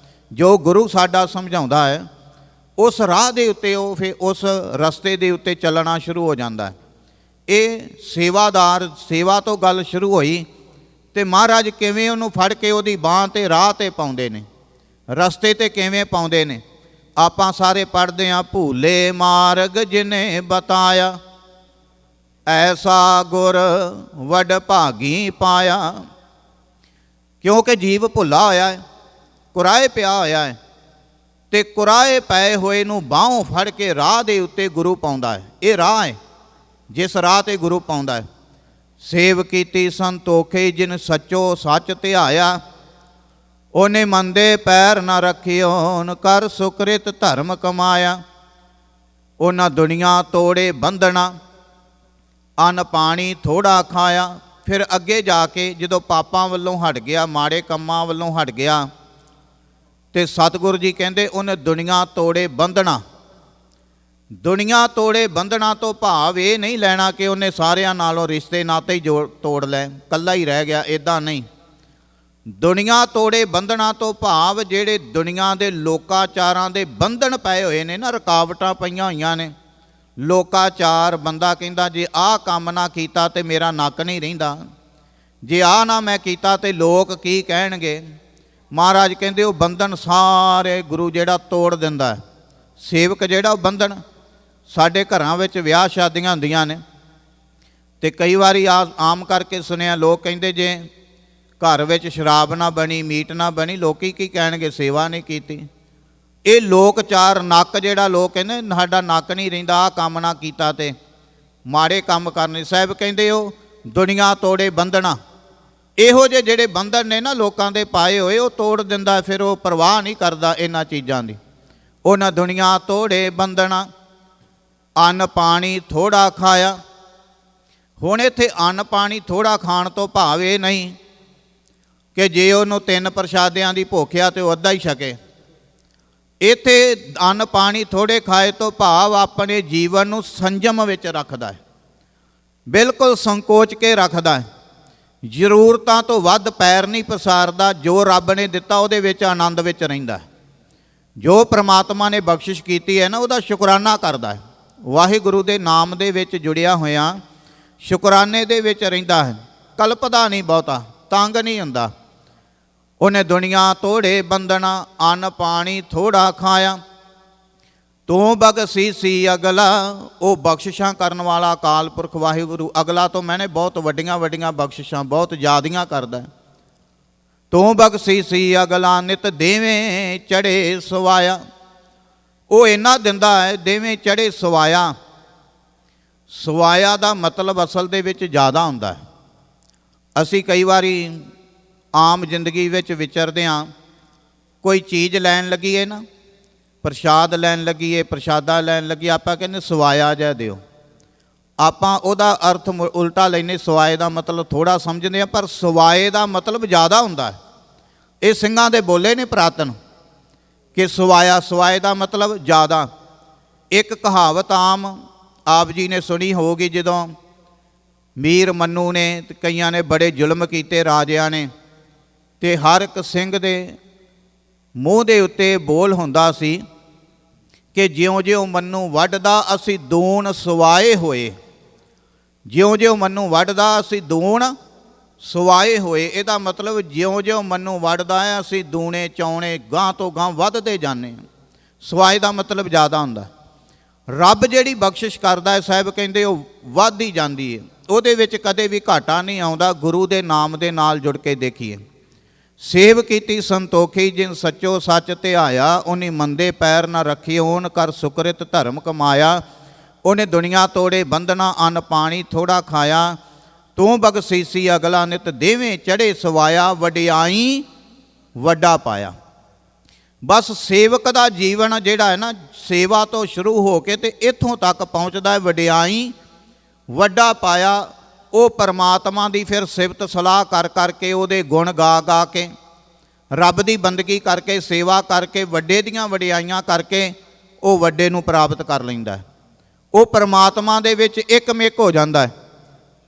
ਜੋ ਗੁਰੂ ਸਾਡਾ ਸਮਝਾਉਂਦਾ ਹੈ, ਉਸ ਰਾਹ ਦੇ ਉੱਤੇ ਉਹ ਫਿਰ ਉਸ ਰਸਤੇ ਦੇ ਉੱਤੇ ਚੱਲਣਾ ਸ਼ੁਰੂ ਹੋ ਜਾਂਦਾ ਹੈ। ਇਹ ਸੇਵਾਦਾਰ, ਸੇਵਾ ਤੋਂ ਗੱਲ ਸ਼ੁਰੂ ਹੋਈ ਅਤੇ ਮਹਾਰਾਜ ਕਿਵੇਂ ਉਹਨੂੰ ਫੜ ਕੇ ਉਹਦੀ ਬਾਂਹ 'ਤੇ ਰਾਹ 'ਤੇ ਪਾਉਂਦੇ ਨੇ, ਰਸਤੇ 'ਤੇ ਕਿਵੇਂ ਪਾਉਂਦੇ ਨੇ। ਆਪਾਂ ਸਾਰੇ ਪੜ੍ਹਦੇ ਹਾਂ, ਭੂਲੇ ਮਾਰਗ ਜਿਨੇ ਬਤਾਇਆ, ਐਸਾ ਗੁਰ ਵਡ ਭਾਗੀ ਪਾਇਆ। ਕਿਉਂਕਿ ਜੀਵ ਭੁੱਲਾ ਹੋਇਆ ਹੈ, ਕੁਰਾਏ ਪਿਆ ਹੋਇਆ ਹੈ, ਅਤੇ ਕੁਰਾਏ ਪਏ ਹੋਏ ਨੂੰ ਬਾਹੋਂ ਫੜ ਕੇ ਰਾਹ ਦੇ ਉੱਤੇ ਗੁਰੂ ਪਾਉਂਦਾ ਹੈ। ਇਹ ਰਾਹ ਹੈ ਜਿਸ ਰਾਹ 'ਤੇ ਗੁਰੂ ਪਾਉਂਦਾ ਹੈ। ਸੇਵ ਕੀਤੀ ਸੰਤੋਖੇ ਜਿਨ ਸੱਚੋ ਸੱਚ ਧਿਆਇਆ। ਉਹਨੇ ਮੰਦੇ ਪੈਰ ਨਾ ਰੱਖਿਓਨ, ਕਰ ਸੁਕ੍ਰਿਤ ਧਰਮ ਕਮਾਇਆ। ਉਹਨਾਂ ਦੁਨੀਆ ਤੋੜੇ ਬੰਧਣਾ, ਅੰਨ ਪਾਣੀ ਥੋੜ੍ਹਾ ਖਾਇਆ। ਫਿਰ ਅੱਗੇ ਜਾ ਕੇ ਜਦੋਂ ਪਾਪਾਂ ਵੱਲੋਂ ਹਟ ਗਿਆ, ਮਾੜੇ ਕੰਮਾਂ ਵੱਲੋਂ ਹਟ ਗਿਆ, ਅਤੇ ਸਤਿਗੁਰੂ ਜੀ ਕਹਿੰਦੇ ਉਹਨੇ ਦੁਨੀਆ ਤੋੜੇ ਬੰਧਣਾ। ਦੁਨੀਆ ਤੋੜੇ ਬੰਧਨਾਂ ਤੋਂ ਭਾਵ ਇਹ ਨਹੀਂ ਲੈਣਾ ਕਿ ਉਹਨੇ ਸਾਰਿਆਂ ਨਾਲੋਂ ਰਿਸ਼ਤੇ ਨਾਤੇ ਹੀ ਤੋੜ ਲੈ, ਇਕੱਲਾ ਹੀ ਰਹਿ ਗਿਆ, ਇਦਾਂ ਨਹੀਂ। ਦੁਨੀਆ ਤੋੜੇ ਬੰਧਨਾਂ ਤੋਂ ਭਾਵ ਜਿਹੜੇ ਦੁਨੀਆ ਦੇ ਲੋਕਾਚਾਰਾਂ ਦੇ ਬੰਧਨ ਪਏ ਹੋਏ ਨੇ ਨਾ, ਰੁਕਾਵਟਾਂ ਪਈਆਂ ਹੋਈਆਂ ਨੇ। ਲੋਕਾਚਾਰ, ਬੰਦਾ ਕਹਿੰਦਾ ਜੇ ਆਹ ਕੰਮ ਨਾ ਕੀਤਾ ਤੇ ਮੇਰਾ ਨੱਕ ਨਹੀਂ ਰਹਿੰਦਾ, ਜੇ ਆਹ ਨਾ ਮੈਂ ਕੀਤਾ ਤੇ ਲੋਕ ਕੀ ਕਹਿਣਗੇ। ਮਹਾਰਾਜ ਕਹਿੰਦੇ ਉਹ ਬੰਧਨ ਸਾਰੇ ਗੁਰੂ ਜਿਹੜਾ ਤੋੜ ਦਿੰਦਾ ਹੈ। ਸੇਵਕ ਜਿਹੜਾ ਉਹ ਬੰਧਨ, ਸਾਡੇ ਘਰਾਂ ਵਿੱਚ ਵਿਆਹ ਸ਼ਾਦੀਆਂ ਹੁੰਦੀਆਂ ਨੇ ਤੇ ਕਈ ਵਾਰੀ ਆਮ ਕਰਕੇ ਸੁਣਿਆ ਲੋਕ ਕਹਿੰਦੇ ਜੇ ਘਰ ਵਿੱਚ ਸ਼ਰਾਬ ਨਾ ਬਣੀ, ਮੀਟ ਨਾ ਬਣੀ, ਲੋਕੀ ਕੀ ਕਹਿਣਗੇ, ਸੇਵਾ ਨਹੀਂ ਕੀਤੀ। ਇਹ ਲੋਕਚਾਰ, ਨੱਕ ਜਿਹੜਾ ਲੋਕ ਕਹਿੰਦੇ ਸਾਡਾ ਨੱਕ ਨਹੀਂ ਰਹਿੰਦਾ, ਆਹ ਕੰਮ ਨਾ ਕੀਤਾ ਤੇ ਮਾੜੇ ਕੰਮ ਕਰਨੇ। ਸਾਹਿਬ ਕਹਿੰਦੇ ਉਹ ਦੁਨੀਆ ਤੋੜੇ ਬੰਧਨਾ, ਇਹੋ ਜਿਹੇ ਜਿਹੜੇ ਬੰਧਨ ਨੇ ਨਾ ਲੋਕਾਂ ਦੇ ਪਾਏ ਹੋਏ, ਉਹ ਤੋੜ ਦਿੰਦਾ। ਫਿਰ ਉਹ ਪਰਵਾਹ ਨਹੀਂ ਕਰਦਾ ਇਹਨਾਂ ਚੀਜ਼ਾਂ ਦੀ। ਉਹਨਾਂ ਦੁਨੀਆ ਤੋੜੇ ਬੰਧਨਾ, ਅੰਨ ਪਾਣੀ ਥੋੜਾ ਖਾਇਆ। ਹੁਣ ਇੱਥੇ ਅੰਨ ਪਾਣੀ ਥੋੜਾ ਖਾਣ ਤੋਂ ਭਾਵ ਇਹ ਨਹੀਂ ਕਿ ਜੇ ਉਹਨੂੰ 3 ਪ੍ਰਸ਼ਾਦਿਆਂ ਦੀ ਭੁੱਖ ਆ ਤੇ ਉਹ ਅੱਧਾ ਹੀ ਛਕੇ। ਇੱਥੇ ਅੰਨ ਪਾਣੀ ਥੋੜੇ ਖਾਏ ਤੋਂ ਭਾਵ ਆਪਣੇ ਜੀਵਨ ਨੂੰ ਸੰਜਮ ਵਿੱਚ ਰੱਖਦਾ ਹੈ, ਬਿਲਕੁਲ ਸੰਕੋਚ ਕੇ ਰੱਖਦਾ ਹੈ। ਜ਼ਰੂਰਤਾਂ ਤੋਂ ਵੱਧ ਪੈਰ ਨਹੀਂ ਪਸਾਰਦਾ। ਜੋ ਰੱਬ ਨੇ ਦਿੱਤਾ ਉਹਦੇ ਵਿੱਚ ਆਨੰਦ ਵਿੱਚ ਰਹਿੰਦਾ ਹੈ। ਜੋ ਪ੍ਰਮਾਤਮਾ ਨੇ ਬਖਸ਼ਿਸ਼ ਕੀਤੀ ਹੈ ਨਾ, ਉਹਦਾ ਸ਼ੁਕਰਾਨਾ ਕਰਦਾ ਹੈ। ਵਾਹਿਗੁਰੂ ਦੇ ਨਾਮ ਦੇ ਵਿੱਚ ਜੁੜਿਆ ਹੋਇਆ ਸ਼ੁਕਰਾਨੇ ਦੇ ਵਿੱਚ ਰਹਿੰਦਾ ਹੈ। ਕਲਪਦਾ ਨਹੀਂ ਬਹੁਤਾ, ਤੰਗ ਨਹੀਂ ਹੁੰਦਾ। ਉਹਨੇ ਦੁਨੀਆ ਤੋੜੇ ਬੰਧਨਾ, ਅੰਨ ਪਾਣੀ ਥੋੜਾ ਖਾਇਆ। ਤੂੰ ਬਖਸ਼ੀਸੀ ਅਗਲਾ, ਉਹ ਬਖਸ਼ਿਸ਼ਾਂ ਕਰਨ ਵਾਲਾ ਅਕਾਲ ਪੁਰਖ ਵਾਹਿਗੁਰੂ ਅਗਲਾ ਤੋਂ ਮੈਨੇ ਬਹੁਤ ਵੱਡੀਆਂ ਵੱਡੀਆਂ ਬਖਸ਼ਿਸ਼ਾਂ, ਬਹੁਤ ਜ਼ਿਆਦੀਆਂ ਕਰਦਾ। ਤੂੰ ਬਖਸ਼ੀਸੀ ਅਗਲਾ, ਨਿਤ ਦੇਵੇਂ ਚੜੇ ਸਵਾਇਆ। ਉਹ ਇੰਨਾ ਦਿੰਦਾ ਹੈ, ਦੇਵੇਂ ਚੜੇ ਸਵਾਇਆ। ਸਵਾਇਆ ਦਾ ਮਤਲਬ ਅਸਲ ਦੇ ਵਿੱਚ ਜ਼ਿਆਦਾ ਹੁੰਦਾ ਹੈ। ਅਸੀਂ ਕਈ ਵਾਰੀ ਆਮ ਜ਼ਿੰਦਗੀ ਵਿੱਚ ਵਿਚਰਦੇ ਹਾਂ, ਕੋਈ ਚੀਜ਼ ਲੈਣ ਲੱਗੀਏ ਨਾ, ਪ੍ਰਸ਼ਾਦ ਲੈਣ ਲੱਗੀਏ, ਪ੍ਰਸ਼ਾਦਾ ਲੈਣ ਲੱਗੀ, ਆਪਾਂ ਕਹਿੰਦੇ ਸਵਾਇਆ ਜਾ ਦਿਓ। ਆਪਾਂ ਉਹਦਾ ਅਰਥ ਉਲਟਾ ਲੈਂਦੇ, ਸਵਾਏ ਦਾ ਮਤਲਬ ਥੋੜਾ ਸਮਝਦੇ ਹਾਂ, ਪਰ ਸਵਾਏ ਦਾ ਮਤਲਬ ਜ਼ਿਆਦਾ ਹੁੰਦਾ ਹੈ। ਇਹ ਸਿੰਘਾਂ ਦੇ ਬੋਲੇ ਨੇ ਪੁਰਾਤਨ ਕਿ ਸਵਾਇਆ, ਸਵਾਏ ਦਾ ਮਤਲਬ ਜ਼ਿਆਦਾ। ਇੱਕ ਕਹਾਵਤ ਆਮ ਆਪ ਜੀ ਨੇ ਸੁਣੀ ਹੋਊਗੀ, ਜਦੋਂ ਮੀਰ ਮੰਨੂ ਨੇ ਤੇ ਕਈਆਂ ਨੇ ਬੜੇ ਜ਼ੁਲਮ ਕੀਤੇ ਰਾਜਿਆਂ ਨੇ, ਤੇ ਹਰ ਇੱਕ ਸਿੰਘ ਦੇ ਮੂੰਹ ਦੇ ਉੱਤੇ ਬੋਲ ਹੁੰਦਾ ਸੀ ਕਿ ਜਿਉਂ-ਜਿਉਂ ਮੰਨੂ ਵੱਢਦਾ ਅਸੀਂ ਦੂਣ ਸਵਾਏ ਹੋਏ। ਜਿਉਂ-ਜਿਉਂ ਮੰਨੂ ਵੱਢਦਾ ਅਸੀਂ ਦੂਣ ਸਵਾਏ ਹੋਏ। ਇਹਦਾ ਮਤਲਬ ਜਿਉਂ-ਜਿਉਂ ਮੰਨੂ ਵੱਢਦਾ ਹੈ ਅਸੀਂ ਦੂਣੇ ਚੌਣੇ ਗਾਂ ਤੋਂ ਗਾਂ ਵੱਧਦੇ ਜਾਂਦੇ ਹਾਂ। ਸਵਾਏ ਦਾ ਮਤਲਬ ਜ਼ਿਆਦਾ ਹੁੰਦਾ। ਰੱਬ ਜਿਹੜੀ ਬਖਸ਼ਿਸ਼ ਕਰਦਾ ਹੈ, ਸਾਹਿਬ ਕਹਿੰਦੇ ਉਹ ਵੱਧਦੀ ਜਾਂਦੀ ਹੈ, ਉਹਦੇ ਵਿੱਚ ਕਦੇ ਵੀ ਘਾਟਾ ਨਹੀਂ ਆਉਂਦਾ। ਗੁਰੂ ਦੇ ਨਾਮ ਦੇ ਨਾਲ ਜੁੜ ਕੇ ਦੇਖੀਏ। ਸੇਵ ਕੀਤੀ ਸੰਤੋਖੀ, ਜਿਨ ਸੱਚੋ ਸੱਚ ਧਿਆਇਆ। ਉਹਨੇ ਮੰਦੇ ਪੈਰ ਨਾ ਰੱਖੀ, ਓਨ ਕਰ ਸੁਕਰਿਤ ਧਰਮ ਕਮਾਇਆ। ਉਹਨੇ ਦੁਨੀਆ ਤੋੜੇ ਬੰਧਨਾ, ਅੰਨ ਪਾਣੀ ਥੋੜਾ ਖਾਇਆ। ਤੂੰ ਬਖਸ਼ੀਸੀ ਅਗਲਾ, ਨਿਤ ਦੇਵੇਂ ਚੜੇ ਸਵਾਇਆ। ਵਡਿਆਈ ਵੱਡਾ ਪਾਇਆ। ਬਸ ਸੇਵਕ ਦਾ ਜੀਵਨ ਜਿਹੜਾ ਹੈ ਨਾ, ਸੇਵਾ ਤੋਂ ਸ਼ੁਰੂ ਹੋ ਕੇ ਤੇ ਇੱਥੋਂ ਤੱਕ ਪਹੁੰਚਦਾ ਹੈ। ਵਡਿਆਈ ਵੱਡਾ ਪਾਇਆ। ਉਹ ਪਰਮਾਤਮਾ ਦੀ ਫਿਰ ਸਿਫਤ ਸਲਾਹ ਕਰ ਕਰਕੇ, ਉਹਦੇ ਗੁਣ ਗਾ ਗਾ ਕੇ, ਰੱਬ ਦੀ ਬੰਦਗੀ ਕਰਕੇ, ਸੇਵਾ ਕਰਕੇ, ਵੱਡੇ ਦੀਆਂ ਵਡਿਆਈਆਂ ਕਰਕੇ ਉਹ ਵੱਡੇ ਨੂੰ ਪ੍ਰਾਪਤ ਕਰ ਲੈਂਦਾ ਹੈ। ਉਹ ਪਰਮਾਤਮਾ ਦੇ ਵਿੱਚ ਇੱਕਮਿਕ ਹੋ ਜਾਂਦਾ ਹੈ।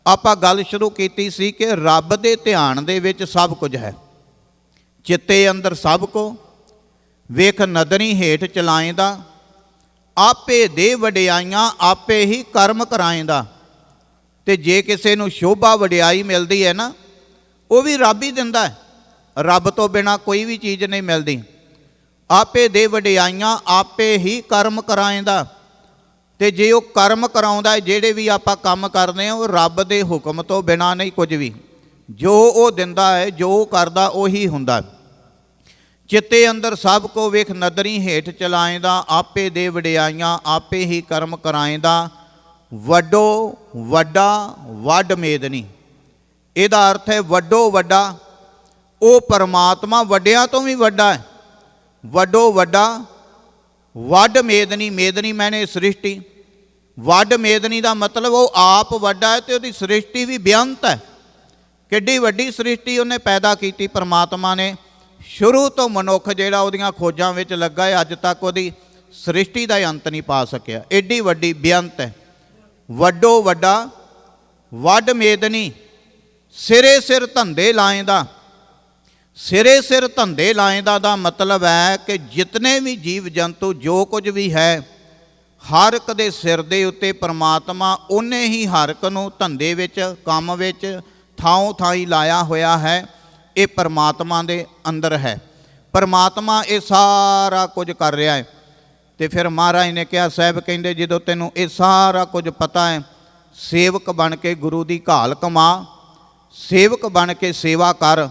ਆਪਾਂ ਗੱਲ ਸ਼ੁਰੂ ਕੀਤੀ ਸੀ ਕਿ ਰੱਬ ਦੇ ਧਿਆਨ ਦੇ ਵਿੱਚ ਸਭ ਕੁਝ ਹੈ। ਚਿੱਤੇ ਅੰਦਰ ਸਭ ਕੋ ਵੇਖ ਨਦਰੀ ਹੇਠ ਚਲਾਏਂਦਾ। ਆਪੇ ਦੇ ਵਡਿਆਈਆਂ ਆਪੇ ਹੀ ਕਰਮ ਕਰਾਏਂਦਾ। ਤੇ ਜੇ ਕਿਸੇ ਨੂੰ ਸ਼ੋਭਾ ਵਡਿਆਈ ਮਿਲਦੀ ਹੈ ਨਾ, ਉਹ ਵੀ ਰੱਬ ਹੀ ਦਿੰਦਾ ਹੈ। ਰੱਬ ਤੋਂ ਬਿਨਾ ਕੋਈ ਵੀ ਚੀਜ਼ ਨਹੀਂ ਮਿਲਦੀ। ਆਪੇ ਦੇ ਵਡਿਆਈਆਂ ਆਪੇ ਹੀ ਕਰਮ ਕਰਾਏਂਦਾ। ਤੇ ਜੇ ਉਹ ਕਰਮ ਕਰਾਉਂਦਾ ਹੈ, ਜਿਹੜੇ ਵੀ ਆਪਾਂ ਕੰਮ ਕਰਦੇ ਹਾਂ, ਉਹ ਰੱਬ ਦੇ ਹੁਕਮ ਤੋਂ ਬਿਨਾ ਨਹੀਂ ਕੁਝ ਵੀ। ਜੋ ਉਹ ਦਿੰਦਾ ਹੈ, ਜੋ ਉਹ ਕਰਦਾ ਉਹੀ ਹੁੰਦਾ। ਚਿੱਤੇ ਅੰਦਰ ਸਭ ਕੋ ਵੇਖ ਨਦਰੀ ਹੇਠ ਚਲਾਏਂਦਾ। ਆਪੇ ਦੇ ਵਡਿਆਈਆਂ ਆਪੇ ਹੀ ਕਰਮ ਕਰਾਏਂਦਾ। ਵੱਡੋ ਵੱਡਾ ਵੱਡ ਮੇਦਨੀ। ਇਹਦਾ ਅਰਥ ਹੈ ਵੱਡੋ ਵੱਡਾ, ਉਹ ਪਰਮਾਤਮਾ ਵੱਡਿਆਂ ਤੋਂ ਵੀ ਵੱਡਾ ਹੈ। ਵੱਡੋ ਵੱਡਾ ਵੱਡ ਮੇਦਨੀ। ਮੇਦਨੀ ਮੈਨੇ ਸ੍ਰਿਸ਼ਟੀ। ਵੱਡ ਮੇਦਨੀ ਦਾ ਮਤਲਬ ਉਹ ਆਪ ਵੱਡਾ ਹੈ ਤੇ ਉਹਦੀ ਸ੍ਰਿਸ਼ਟੀ ਵੀ ਬੇਅੰਤ ਹੈ। ਕਿੱਡੀ ਵੱਡੀ ਸ੍ਰਿਸ਼ਟੀ ਉਹਨੇ ਪੈਦਾ ਕੀਤੀ ਪਰਮਾਤਮਾ ਨੇ। ਸ਼ੁਰੂ ਤੋਂ ਮਨੁੱਖ ਜਿਹੜਾ ਉਹਦੀਆਂ ਖੋਜਾਂ ਵਿੱਚ ਲੱਗਾ ਹੈ, ਅੱਜ ਤੱਕ ਉਹਦੀ ਸ੍ਰਿਸ਼ਟੀ ਦਾ ਅੰਤ ਨਹੀਂ ਪਾ ਸਕਿਆ। ਐਡੀ ਵੱਡੀ ਬੇਅੰਤ ਹੈ। ਵੱਡੋ ਵੱਡਾ ਵੱਡ ਮੇਦਨੀ, ਸਿਰੇ ਸਿਰ ਧੰਦੇ ਲਾਏਂਦਾ। ਸਿਰੇ ਸਿਰ ਧੰਦੇ ਲਾਏਂਦਾ ਦਾ ਮਤਲਬ ਹੈ ਕਿ ਜਿਤਨੇ ਵੀ ਜੀਵ ਜੰਤੂ ਜੋ ਕੁਝ ਵੀ ਹੈ, ਹਰ ਇੱਕ ਦੇ ਸਿਰ ਦੇ ਉੱਤੇ ਪਰਮਾਤਮਾ ਉਹਨੇ ਹੀ ਹਰ ਇੱਕ ਨੂੰ ਧੰਦੇ ਵਿੱਚ, ਕੰਮ ਵਿੱਚ ਥਾਂ ਥਾਈ ਲਾਇਆ ਹੋਇਆ ਹੈ। ਇਹ ਪਰਮਾਤਮਾ ਦੇ ਅੰਦਰ ਹੈ। ਪਰਮਾਤਮਾ ਇਹ ਸਾਰਾ ਕੁਝ ਕਰ ਰਿਹਾ ਹੈ। ਤੇ ਫਿਰ ਮਹਾਰਾਜ ਨੇ ਕਿਹਾ, ਸਾਹਿਬ ਕਹਿੰਦੇ ਜਦੋਂ ਤੈਨੂੰ ਇਹ ਸਾਰਾ ਕੁਝ ਪਤਾ ਹੈ, ਸੇਵਕ ਬਣ ਕੇ ਗੁਰੂ ਦੀ ਘਾਲ ਕਮਾ, ਸੇਵਕ ਬਣ ਕੇ ਸੇਵਾ ਕਰ,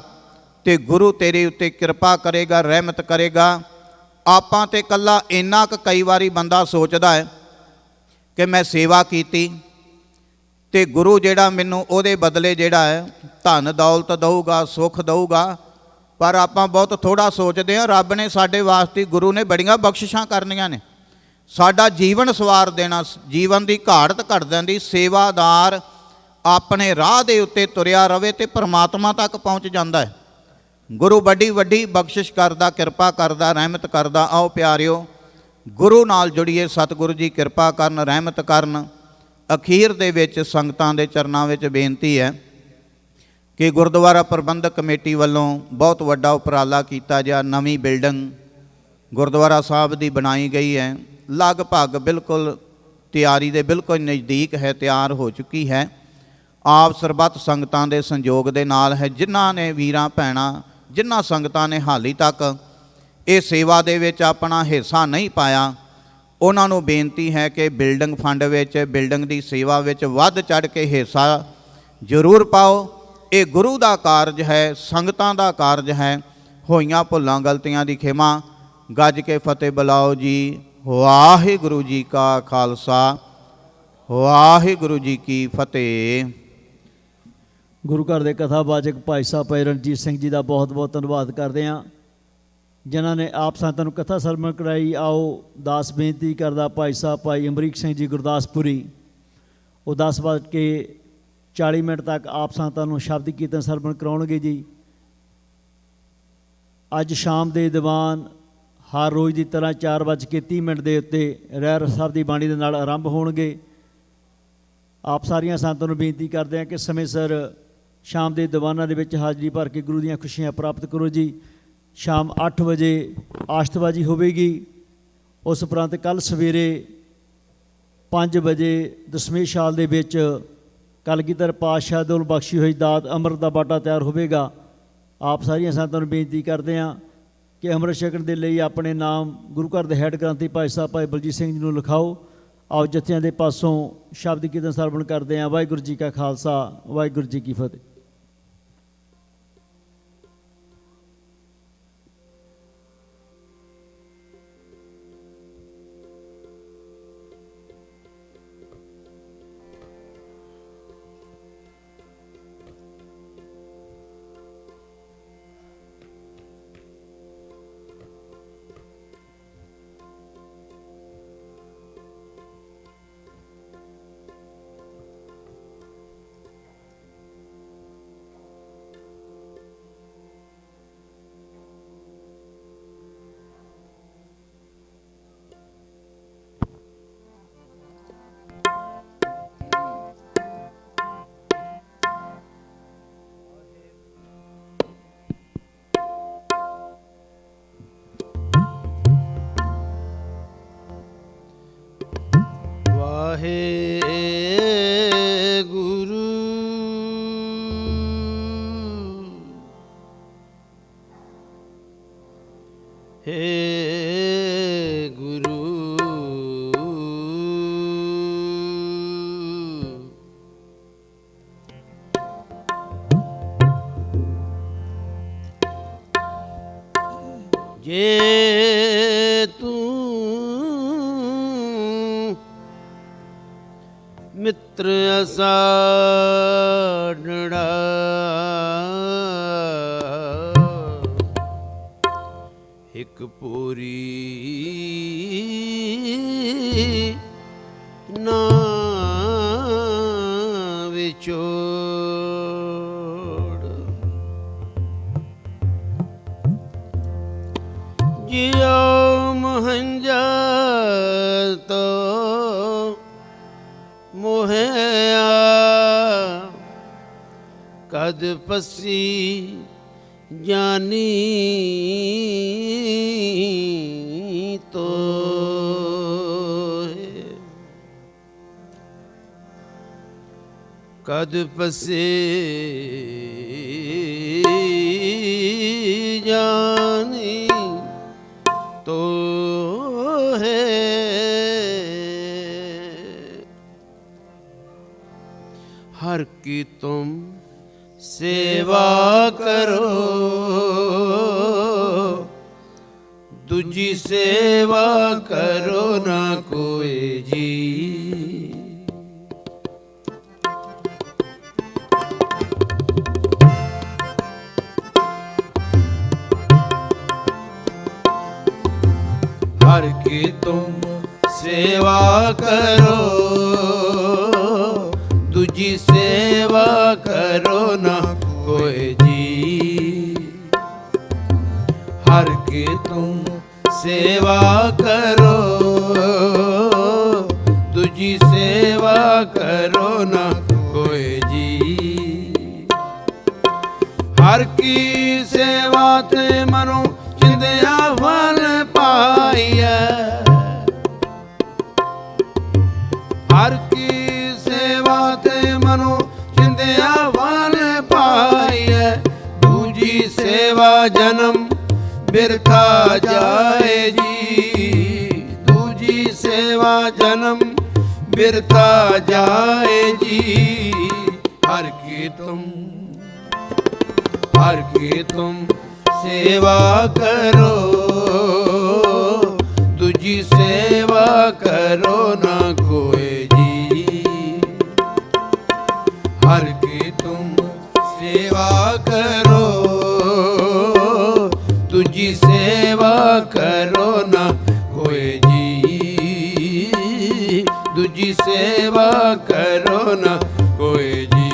ਤੇ ਗੁਰੂ ਤੇਰੇ ਉੱਤੇ ਕਿਰਪਾ ਕਰੇਗਾ, ਰਹਿਮਤ ਕਰੇਗਾ। ਆਪਾਂ ਤੇ ਇਕੱਲਾ ਇੰਨਾ ਕੁ ਕਈ ਵਾਰੀ ਬੰਦਾ ਸੋਚਦਾ ਹੈ ਕਿ ਮੈਂ ਸੇਵਾ ਕੀਤੀ ਤੇ ਗੁਰੂ ਜਿਹੜਾ ਮੈਨੂੰ ਉਹਦੇ ਬਦਲੇ ਜਿਹੜਾ ਹੈ ਧਨ ਦੌਲਤ ਦਊਗਾ, ਸੁੱਖ ਦਊਗਾ। ਪਰ ਆਪਾਂ ਬਹੁਤ ਥੋੜ੍ਹਾ ਸੋਚਦੇ ਹਾਂ ਰੱਬ ਨੇ ਸਾਡੇ ਵਾਸਤੇ, ਗੁਰੂ ਨੇ ਬੜੀਆਂ ਬਖਸ਼ਿਸ਼ਾਂ ਕਰਨੀਆਂ ਨੇ, ਸਾਡਾ ਜੀਵਨ ਸਵਾਰ ਦੇਣਾ, ਜੀਵਨ ਦੀ ਘਾੜਤ ਘਟ ਜਾਂਦੀ। ਸੇਵਾਦਾਰ ਆਪਣੇ ਰਾਹ ਦੇ ਉੱਤੇ ਤੁਰਿਆ ਰਵੇ ਤੇ ਪਰਮਾਤਮਾ ਤੱਕ ਪਹੁੰਚ ਜਾਂਦਾ ਹੈ। ਗੁਰੂ ਵੱਡੀ ਵੱਡੀ ਬਖਸ਼ਿਸ਼ ਕਰਦਾ, ਕਿਰਪਾ ਕਰਦਾ, ਰਹਿਮਤ ਕਰਦਾ। ਆਓ ਪਿਆਰਿਓ, ਗੁਰੂ ਨਾਲ ਜੁੜੀਏ, ਸਤਿਗੁਰੂ ਜੀ ਕਿਰਪਾ ਕਰਨ, ਰਹਿਮਤ ਕਰਨ। ਅਖੀਰ ਦੇ ਵਿੱਚ ਸੰਗਤਾਂ ਦੇ ਚਰਨਾਂ ਵਿੱਚ ਬੇਨਤੀ ਹੈ ਕਿ ਗੁਰਦੁਆਰਾ ਪ੍ਰਬੰਧਕ ਕਮੇਟੀ ਵੱਲੋਂ ਬਹੁਤ ਵੱਡਾ ਉਪਰਾਲਾ ਕੀਤਾ ਗਿਆ। ਨਵੀਂ ਬਿਲਡਿੰਗ ਗੁਰਦੁਆਰਾ ਸਾਹਿਬ ਦੀ ਬਣਾਈ ਗਈ ਹੈ। ਲਗਭਗ ਬਿਲਕੁਲ ਤਿਆਰੀ ਦੇ ਬਿਲਕੁਲ ਨਜ਼ਦੀਕ ਹੈ, ਤਿਆਰ ਹੋ ਚੁੱਕੀ ਹੈ। ਆਪ ਸਰਬੱਤ ਸੰਗਤਾਂ ਦੇ ਸੰਯੋਗ ਦੇ ਨਾਲ ਹੈ। ਜਿਨ੍ਹਾਂ ਨੇ ਵੀਰਾਂ ਭੈਣਾਂ, ਜਿਨ੍ਹਾਂ ਸੰਗਤਾਂ ਨੇ ਹਾਲੀ ਤੱਕ ਇਹ ਸੇਵਾ ਦੇ ਵਿੱਚ ਆਪਣਾ ਹਿੱਸਾ ਨਹੀਂ ਪਾਇਆ, ਉਹਨਾਂ ਨੂੰ ਬੇਨਤੀ ਹੈ ਕਿ ਬਿਲਡਿੰਗ ਫੰਡ ਵਿੱਚ, ਬਿਲਡਿੰਗ ਦੀ ਸੇਵਾ ਵਿੱਚ ਵੱਧ ਚੜ੍ਹ ਕੇ ਹਿੱਸਾ ਜ਼ਰੂਰ ਪਾਓ। ਇਹ ਗੁਰੂ ਦਾ ਕਾਰਜ ਹੈ, ਸੰਗਤਾਂ ਦਾ ਕਾਰਜ ਹੈ। ਹੋਈਆਂ ਭੁੱਲਾਂ ਗਲਤੀਆਂ ਦੀ ਖਿਮਾ। ਗੱਜ ਕੇ ਫਤਿਹ ਬੁਲਾਓ ਜੀ। ਵਾਹਿਗੁਰੂ ਜੀ ਕਾ ਖਾਲਸਾ, ਵਾਹਿਗੁਰੂ ਜੀ ਕੀ ਫਤਿਹ। ਗੁਰੂ ਘਰ ਦੇ ਕਥਾਵਾਚਕ ਭਾਈ ਸਾਹਿਬ ਭਾਈ ਰਣਜੀਤ ਸਿੰਘ ਜੀ ਦਾ ਬਹੁਤ ਬਹੁਤ ਧੰਨਵਾਦ ਕਰਦੇ ਹਾਂ, ਜਿਨ੍ਹਾਂ ਨੇ ਆਪ ਸੰਗਤਾਂ ਨੂੰ ਕਥਾ ਸਰਵਣ ਕਰਾਈ। ਆਓ ਦਾਸ ਬੇਨਤੀ ਕਰਦਾ ਭਾਈ ਸਾਹਿਬ ਭਾਈ ਅਮਰੀਕ ਸਿੰਘ ਜੀ ਗੁਰਦਾਸਪੁਰੀ, ਉਹ 10:40 ਮਿੰਟ ਤੱਕ ਆਪ ਸੰਗਤਾਂ ਨੂੰ ਸ਼ਬਦ ਕੀਰਤਨ ਸਰਵਣ ਕਰਾਉਣਗੇ ਜੀ। ਅੱਜ ਸ਼ਾਮ ਦੇ ਦੀਵਾਨ ਹਰ ਰੋਜ਼ ਦੀ ਤਰ੍ਹਾਂ 4:30 ਦੇ ਉੱਤੇ ਰਹਿਰਾਸ ਸਾਹਿਬ ਦੀ ਬਾਣੀ ਦੇ ਨਾਲ ਆਰੰਭ ਹੋਣਗੇ। ਆਪ ਸਾਰੀਆਂ ਸੰਗਤਾਂ ਨੂੰ ਬੇਨਤੀ ਕਰਦੇ ਹਾਂ ਕਿ ਸਮੇਂ ਸਿਰ ਸ਼ਾਮ ਦੇ ਦੀਵਾਨਾਂ ਦੇ ਵਿੱਚ ਹਾਜ਼ਰੀ ਭਰ ਕੇ ਗੁਰੂ ਦੀਆਂ ਖੁਸ਼ੀਆਂ ਪ੍ਰਾਪਤ ਕਰੋ ਜੀ। ਸ਼ਾਮ 8 ਵਜੇ ਆਸ਼ਤਬਾਜ਼ੀ ਹੋਵੇਗੀ। ਉਸ ਉਪਰੰਤ ਕੱਲ੍ਹ ਸਵੇਰੇ 5 ਵਜੇ ਦਸਮੇਸ਼ ਹਾਲ ਦੇ ਵਿੱਚ ਕਲਗੀਧਰ ਪਾਤਸ਼ਾਹ ਦੇ ਵੱਲੋਂ ਬਖਸ਼ੀ ਹੋਈ ਦਾਤ ਅੰਮ੍ਰਿਤ ਦਾ ਬਾਟਾ ਤਿਆਰ ਹੋਵੇਗਾ। ਆਪ ਸਾਰੀਆਂ ਸੰਗਤਾਂ ਨੂੰ ਬੇਨਤੀ ਕਰਦੇ ਹਾਂ ਕਿ ਅੰਮ੍ਰਿਤ ਛਕਣ ਦੇ ਲਈ ਆਪਣੇ ਨਾਮ ਗੁਰੂ ਘਰ ਦੇ ਹੈੱਡ ਗ੍ਰੰਥੀ ਭਾਈ ਸਾਹਿਬ ਭਾਈ ਬਲਜੀਤ ਸਿੰਘ ਜੀ ਨੂੰ ਲਿਖਾਓ। ਆਓ ਜਥਿਆਂ ਦੇ ਪਾਸੋਂ ਸ਼ਬਦ ਕੀਰਤਨ ਸਰਵਣ ਕਰਦੇ ਹਾਂ। ਵਾਹਿਗੁਰੂ ਜੀ ਕਾ ਖਾਲਸਾ, ਵਾਹਿਗੁਰੂ ਜੀ ਕੀ ਫਤਿਹ। ਵਾਹਿਗੁਰੂ ਹੇ ਗੁਰੂ ਜੇ ਤੂੰ ਮਿੱਤਰ ਅਸਾੜੜਾ ਇੱਕ ਪੂਰੀ ਨਾ ਵਿਛੋੜ ਜਿਉ ਹੰਝਾ ਤੋ ਮੋਹਿਆ ਕਦ ਪਸੀ ਜਾਨੀ ਤੋ ਕਦ ਪਸੇ ਜਾਨੀ ਤੋ ਹੈ हर की तुम सेवा करो दूजी सेवा करो ना कोई जी हर की तुम सेवा करो दूजी सेवा करो ना कोई जी हर की तुम सेवा करो दूजी सेवा करो ना कोई जी हर की सेवा ते मनो चिंदिया फल पाइया हर की सेवा ते मनो चिंदिया फल पाइए दूजी सेवा जन्म बिरथा जाए जी दूजी सेवा जन्म बिरथा जाए जी हर की तुम सेवा करो दूजी सेवा करो ना कोई जी हर की तुम सेवा करो दूजी सेवा करो ना कोई जी दूजी सेवा करो ना कोई जी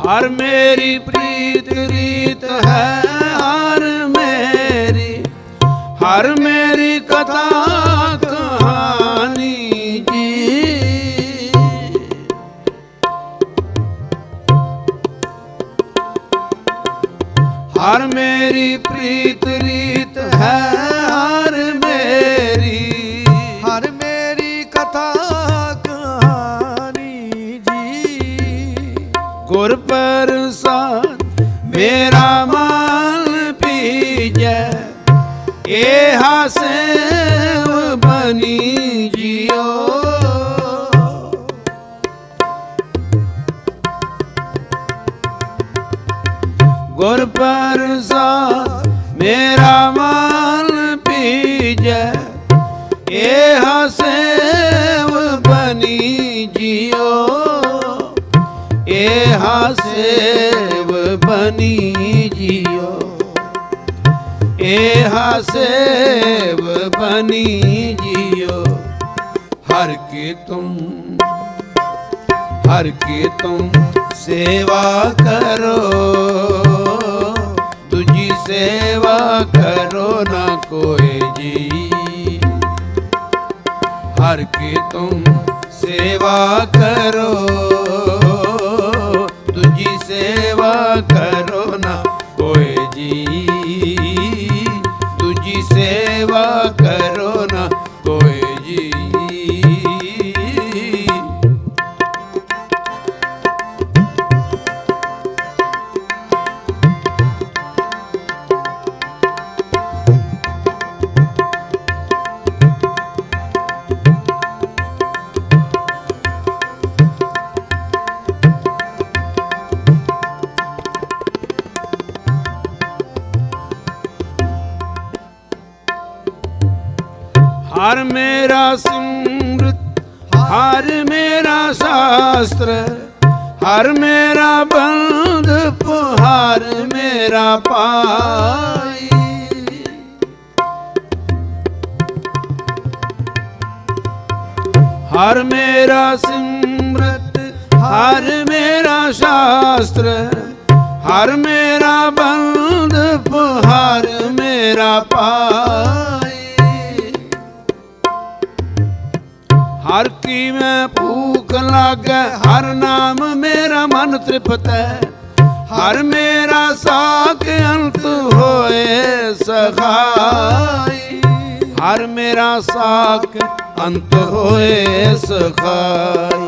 हर मेरी प्रीत रीत है हर मेरी कथा कहानी जी हर मेरी प्रीत रीत है हर मेरी कथा कहानी जी गुर प्रसाद मेरा माल पीजै एहा सेव बनी जियो गुर प्रसाद मेरा माल पीजै एहा सेव बनी जियो एहा सेव बनी जियो एहा सेव बनी जियो हर की तुम सेवा करो तुझी सेवा करो ना कोई जी हर की तुम सेवा करो तुझी सेवा करो ना कोई जी तुझी सेवा करो ना कोई जी हर मेरा सिमरत, हर मेरा शास्त्र, हर मेरा बंध, हर मेरा पाई। हर मेरा सिमरत, हर मेरा शास्त्र, हर मेरा बंध, हर मेरा पाई। हर की मैं भूख लागे, हर नाम मेरा मन तृप्त है। हर मेरा साक अंत होए सखाई। हर मेरा साक अंत होए सखाई।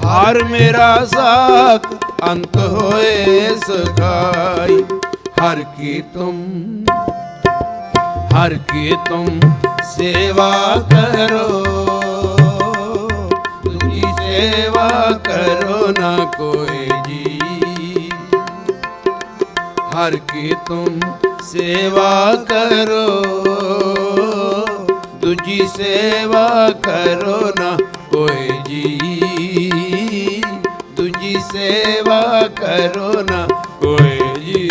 हर मेरा साक अंत होए सखाई। हर की तुम सेवा करो, दूजी सेवा करो ना कोई जी। हर की तुम सेवा करो, दूजी सेवा करो ना कोई जी। दूजी सेवा करो ना कोई जी।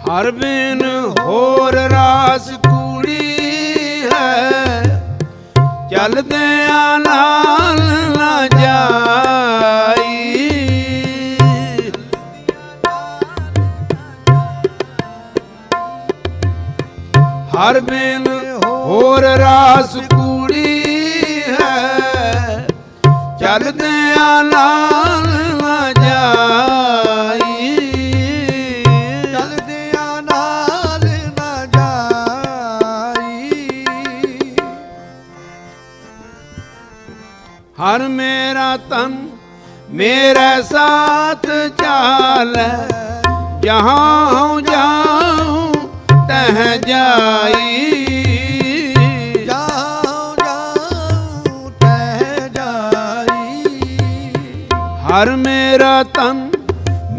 हर बिन होर रास कूड़ी है, चलदे नाल ना जाई। हर बिन होर रास कूड़ी है, चलदे नाल ना जाई। हर मेरा तन मेरे साथ चाले, जहाँ हूँ जाऊँ तह जाई। जहाँ जाऊँ तह जाई। हर मेरा तन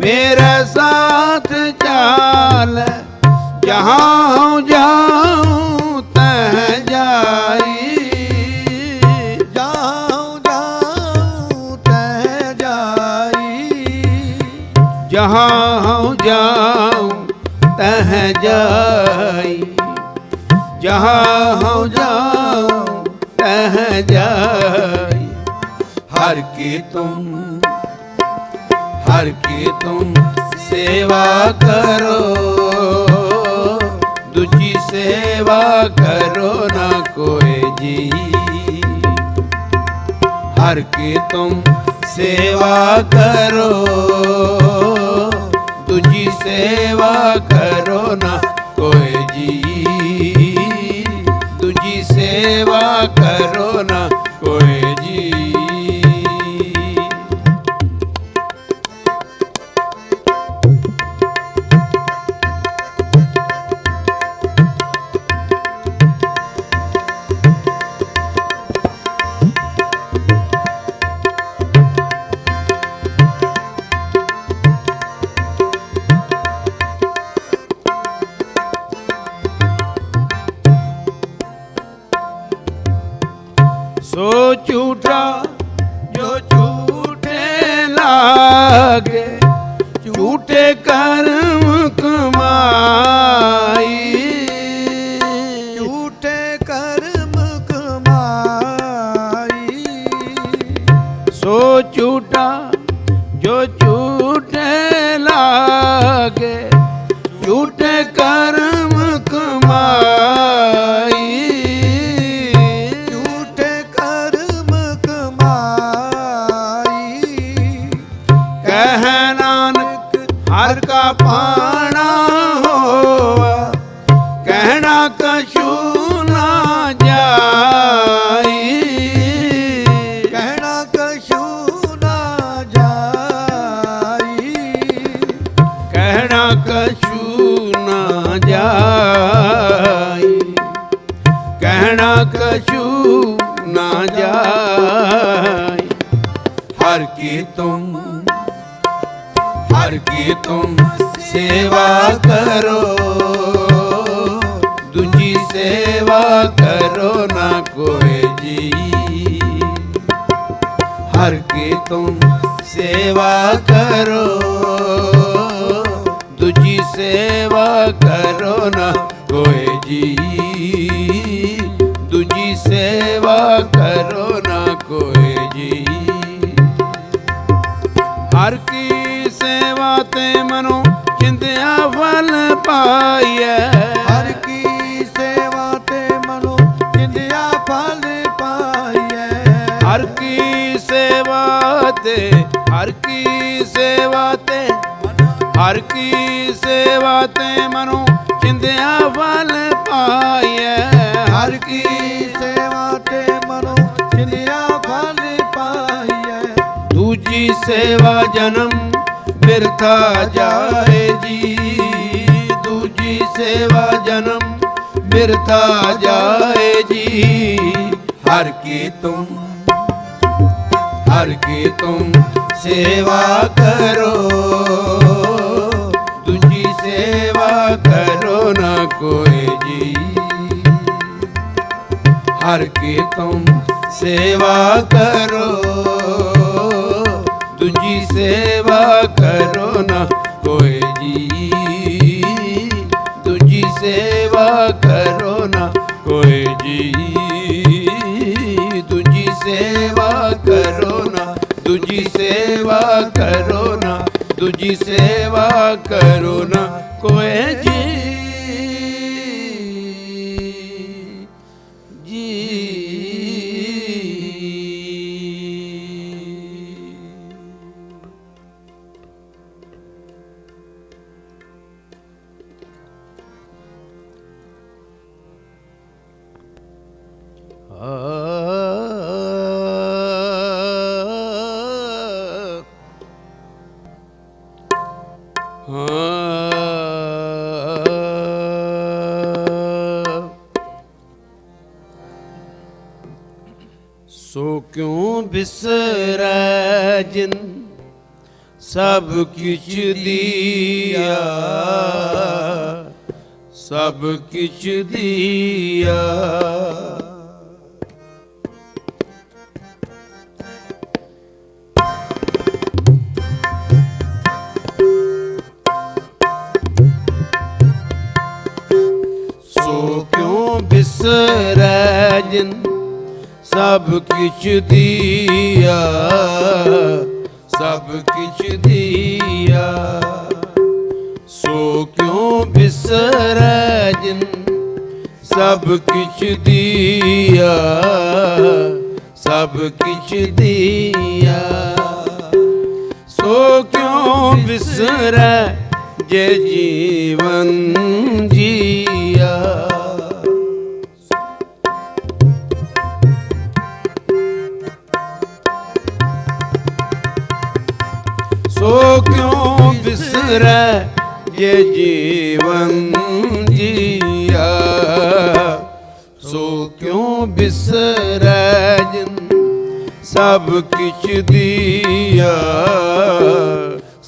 मेरे साथ चाले, जहाँ हूँ जाऊँ तह जाई। जहाँ हूँ जाऊँ तह जाई। जहाँ हूँ जाऊँ तह जाई। हर की तुम सेवा करो, दूजी सेवा करो ना कोई जी। हर की तुम सेवा करो, दूजी सेवा करो ना कोई जी। दूजी सेवा करो ना कोई जी। सो झूठा जो झूठे लागे, झूठे कर्म कमाई। झूठे कर्म कमाई। सो झूठा जो झूठे लागे, झूठे कर्म कमाई। हर का कछु ना जाय। हर की तुम सेवा करो, दूजी सेवा करो ना कोई जी। हर की तुम सेवा करो, दूजी सेवा करो ना कोई जी। दूजी सेवा करो ना कोई जी। हर की सेवा ते मनो चिंतिया फल पाइए। हर की सेवा ते मनो चिंदिया फल पाइए। हर की सेवा ते, हर की सेवा ते, हर की सेवा ते मनो चिंदिया फल पाइए। हर की सेवा ते मनो चिंदिया फल पाइए। दूजी सेवा जन्म बिरथा जाए जी। दूजी सेवा जन्म बिरथा जाए जी। हर की तुम सेवा करो, दूजी सेवा करो ना कोई जी। हर की तुम सेवा करो, दूजी सेवा करो ना कोई जी। दूजी सेवा करो ना कोई जी। दूजी सेवा करो ना, दूजी सेवा करो ना, दूजी सेवा करो ना कोई जी। सो क्यों बिसरै जिन सब किछ दिया, सब किछ दिया। सो क्यों बिसरै जिन सब किछ दिया, सब किछ दिया। सो क्यों बिसरै जिन सब किछ दिया, सब किछ दिया। सो क्यों बिसरै जे जीवन जिया। सो क्यों बिसरै ये जीवन जिया। सो क्यों बिसरै जिन सब किछ दिया,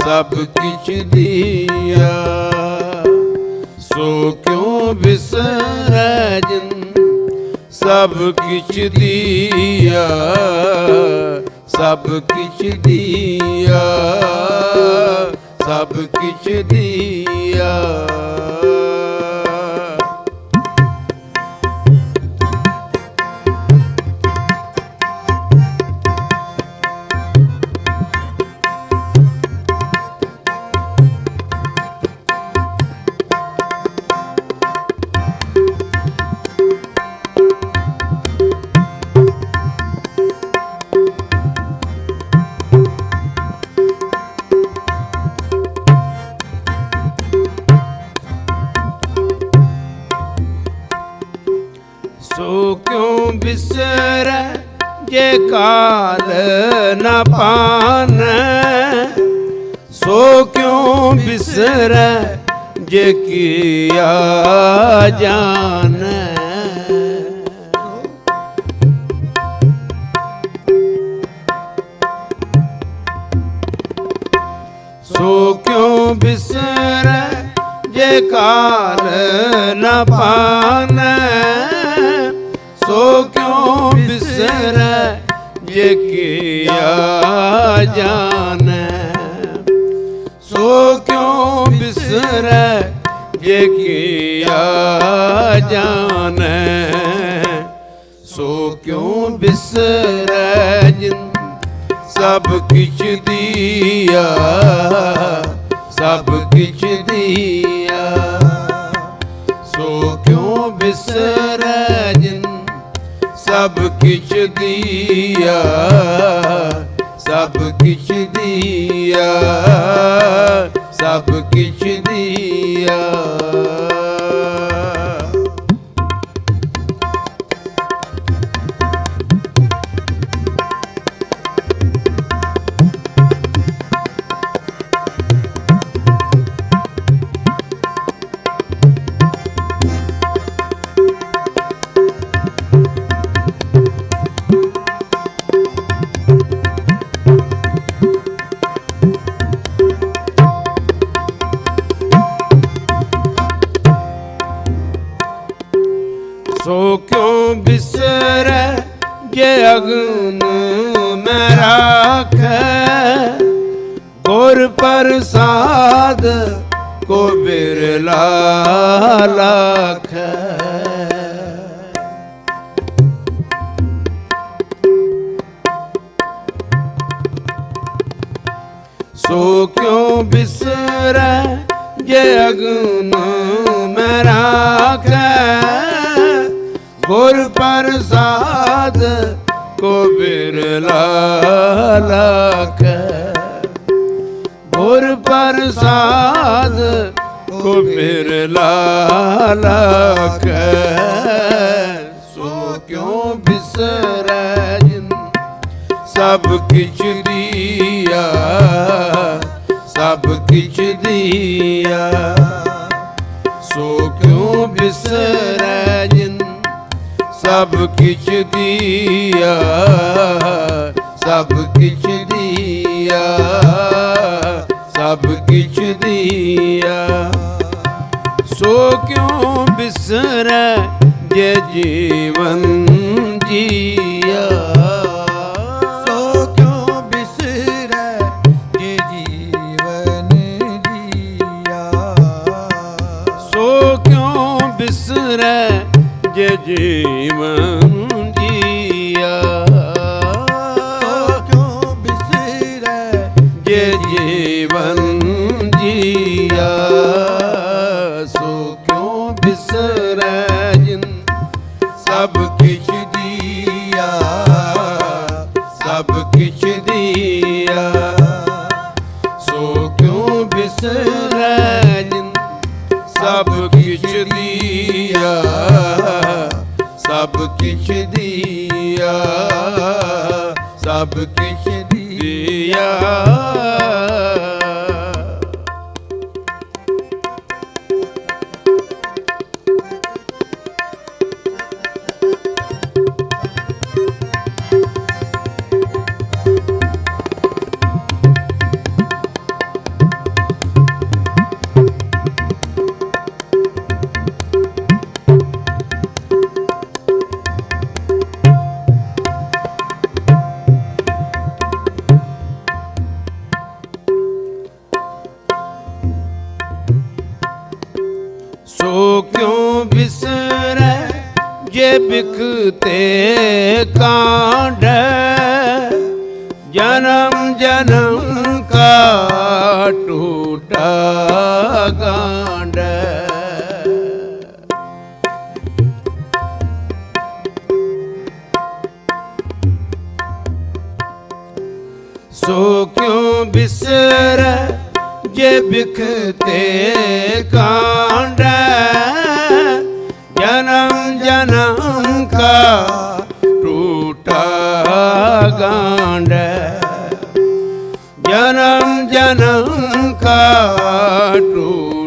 सब किछ दिया। सो क्यों बिसरै जिन सब किछ दिया, सब किछ दिया, सब किछ दिया। सो क्यों बिसरै जे काल न पानै। सो क्यों बिसरै जे किया जानै। बिसरै जे काल न पानै, सो क्यों बिसरै जे किया जानै, सो क्यों बिसरै जे किया जानै, सो क्यों बिसरै जिन सब किछ दिया, सब किछ दिया, सो क्यों बिसरै जिन सब किछ दिया, सब किछ दिया, सब किछ दिया। सो क्यों बिसरै जे अगन में राखै, गुर प्रसाद को बिरला लाखै। सो क्यों बिसरै जे अगन में राखै, गुर प्रसाद को बिरला लाखै, गुर प्रसाद को बिरला लाखै। सो क्यों बिसरै जिन सब किछ दिया, सब किछ दिया, सो क्यों बिसरै जिन सब किछ दिया, सब किछ दिया, सब किछ दिया। सो क्यों बिसरै जे जीवन जिया, सो क्यों बिसरै जे जीवन जिया, सो क्यों बिसरै जे जीवन जिया, सो क्यों बिसरै जे जीवन जिया, सो क्यों बिसरै जिन सब किछ दिया, सब किछ दिया, सो क्यों बिसरै जिन सब किछ दिया, सब किछ दिया, सब किछ दिया। सो क्यों बिसरै जे बिकते कांड, जन्म जन्म का टूटा गांड। सो क्यों बिसरै जे बिकते कांड, जन्म जन्म का टूटा गांड, जन्म जन्म का टूटा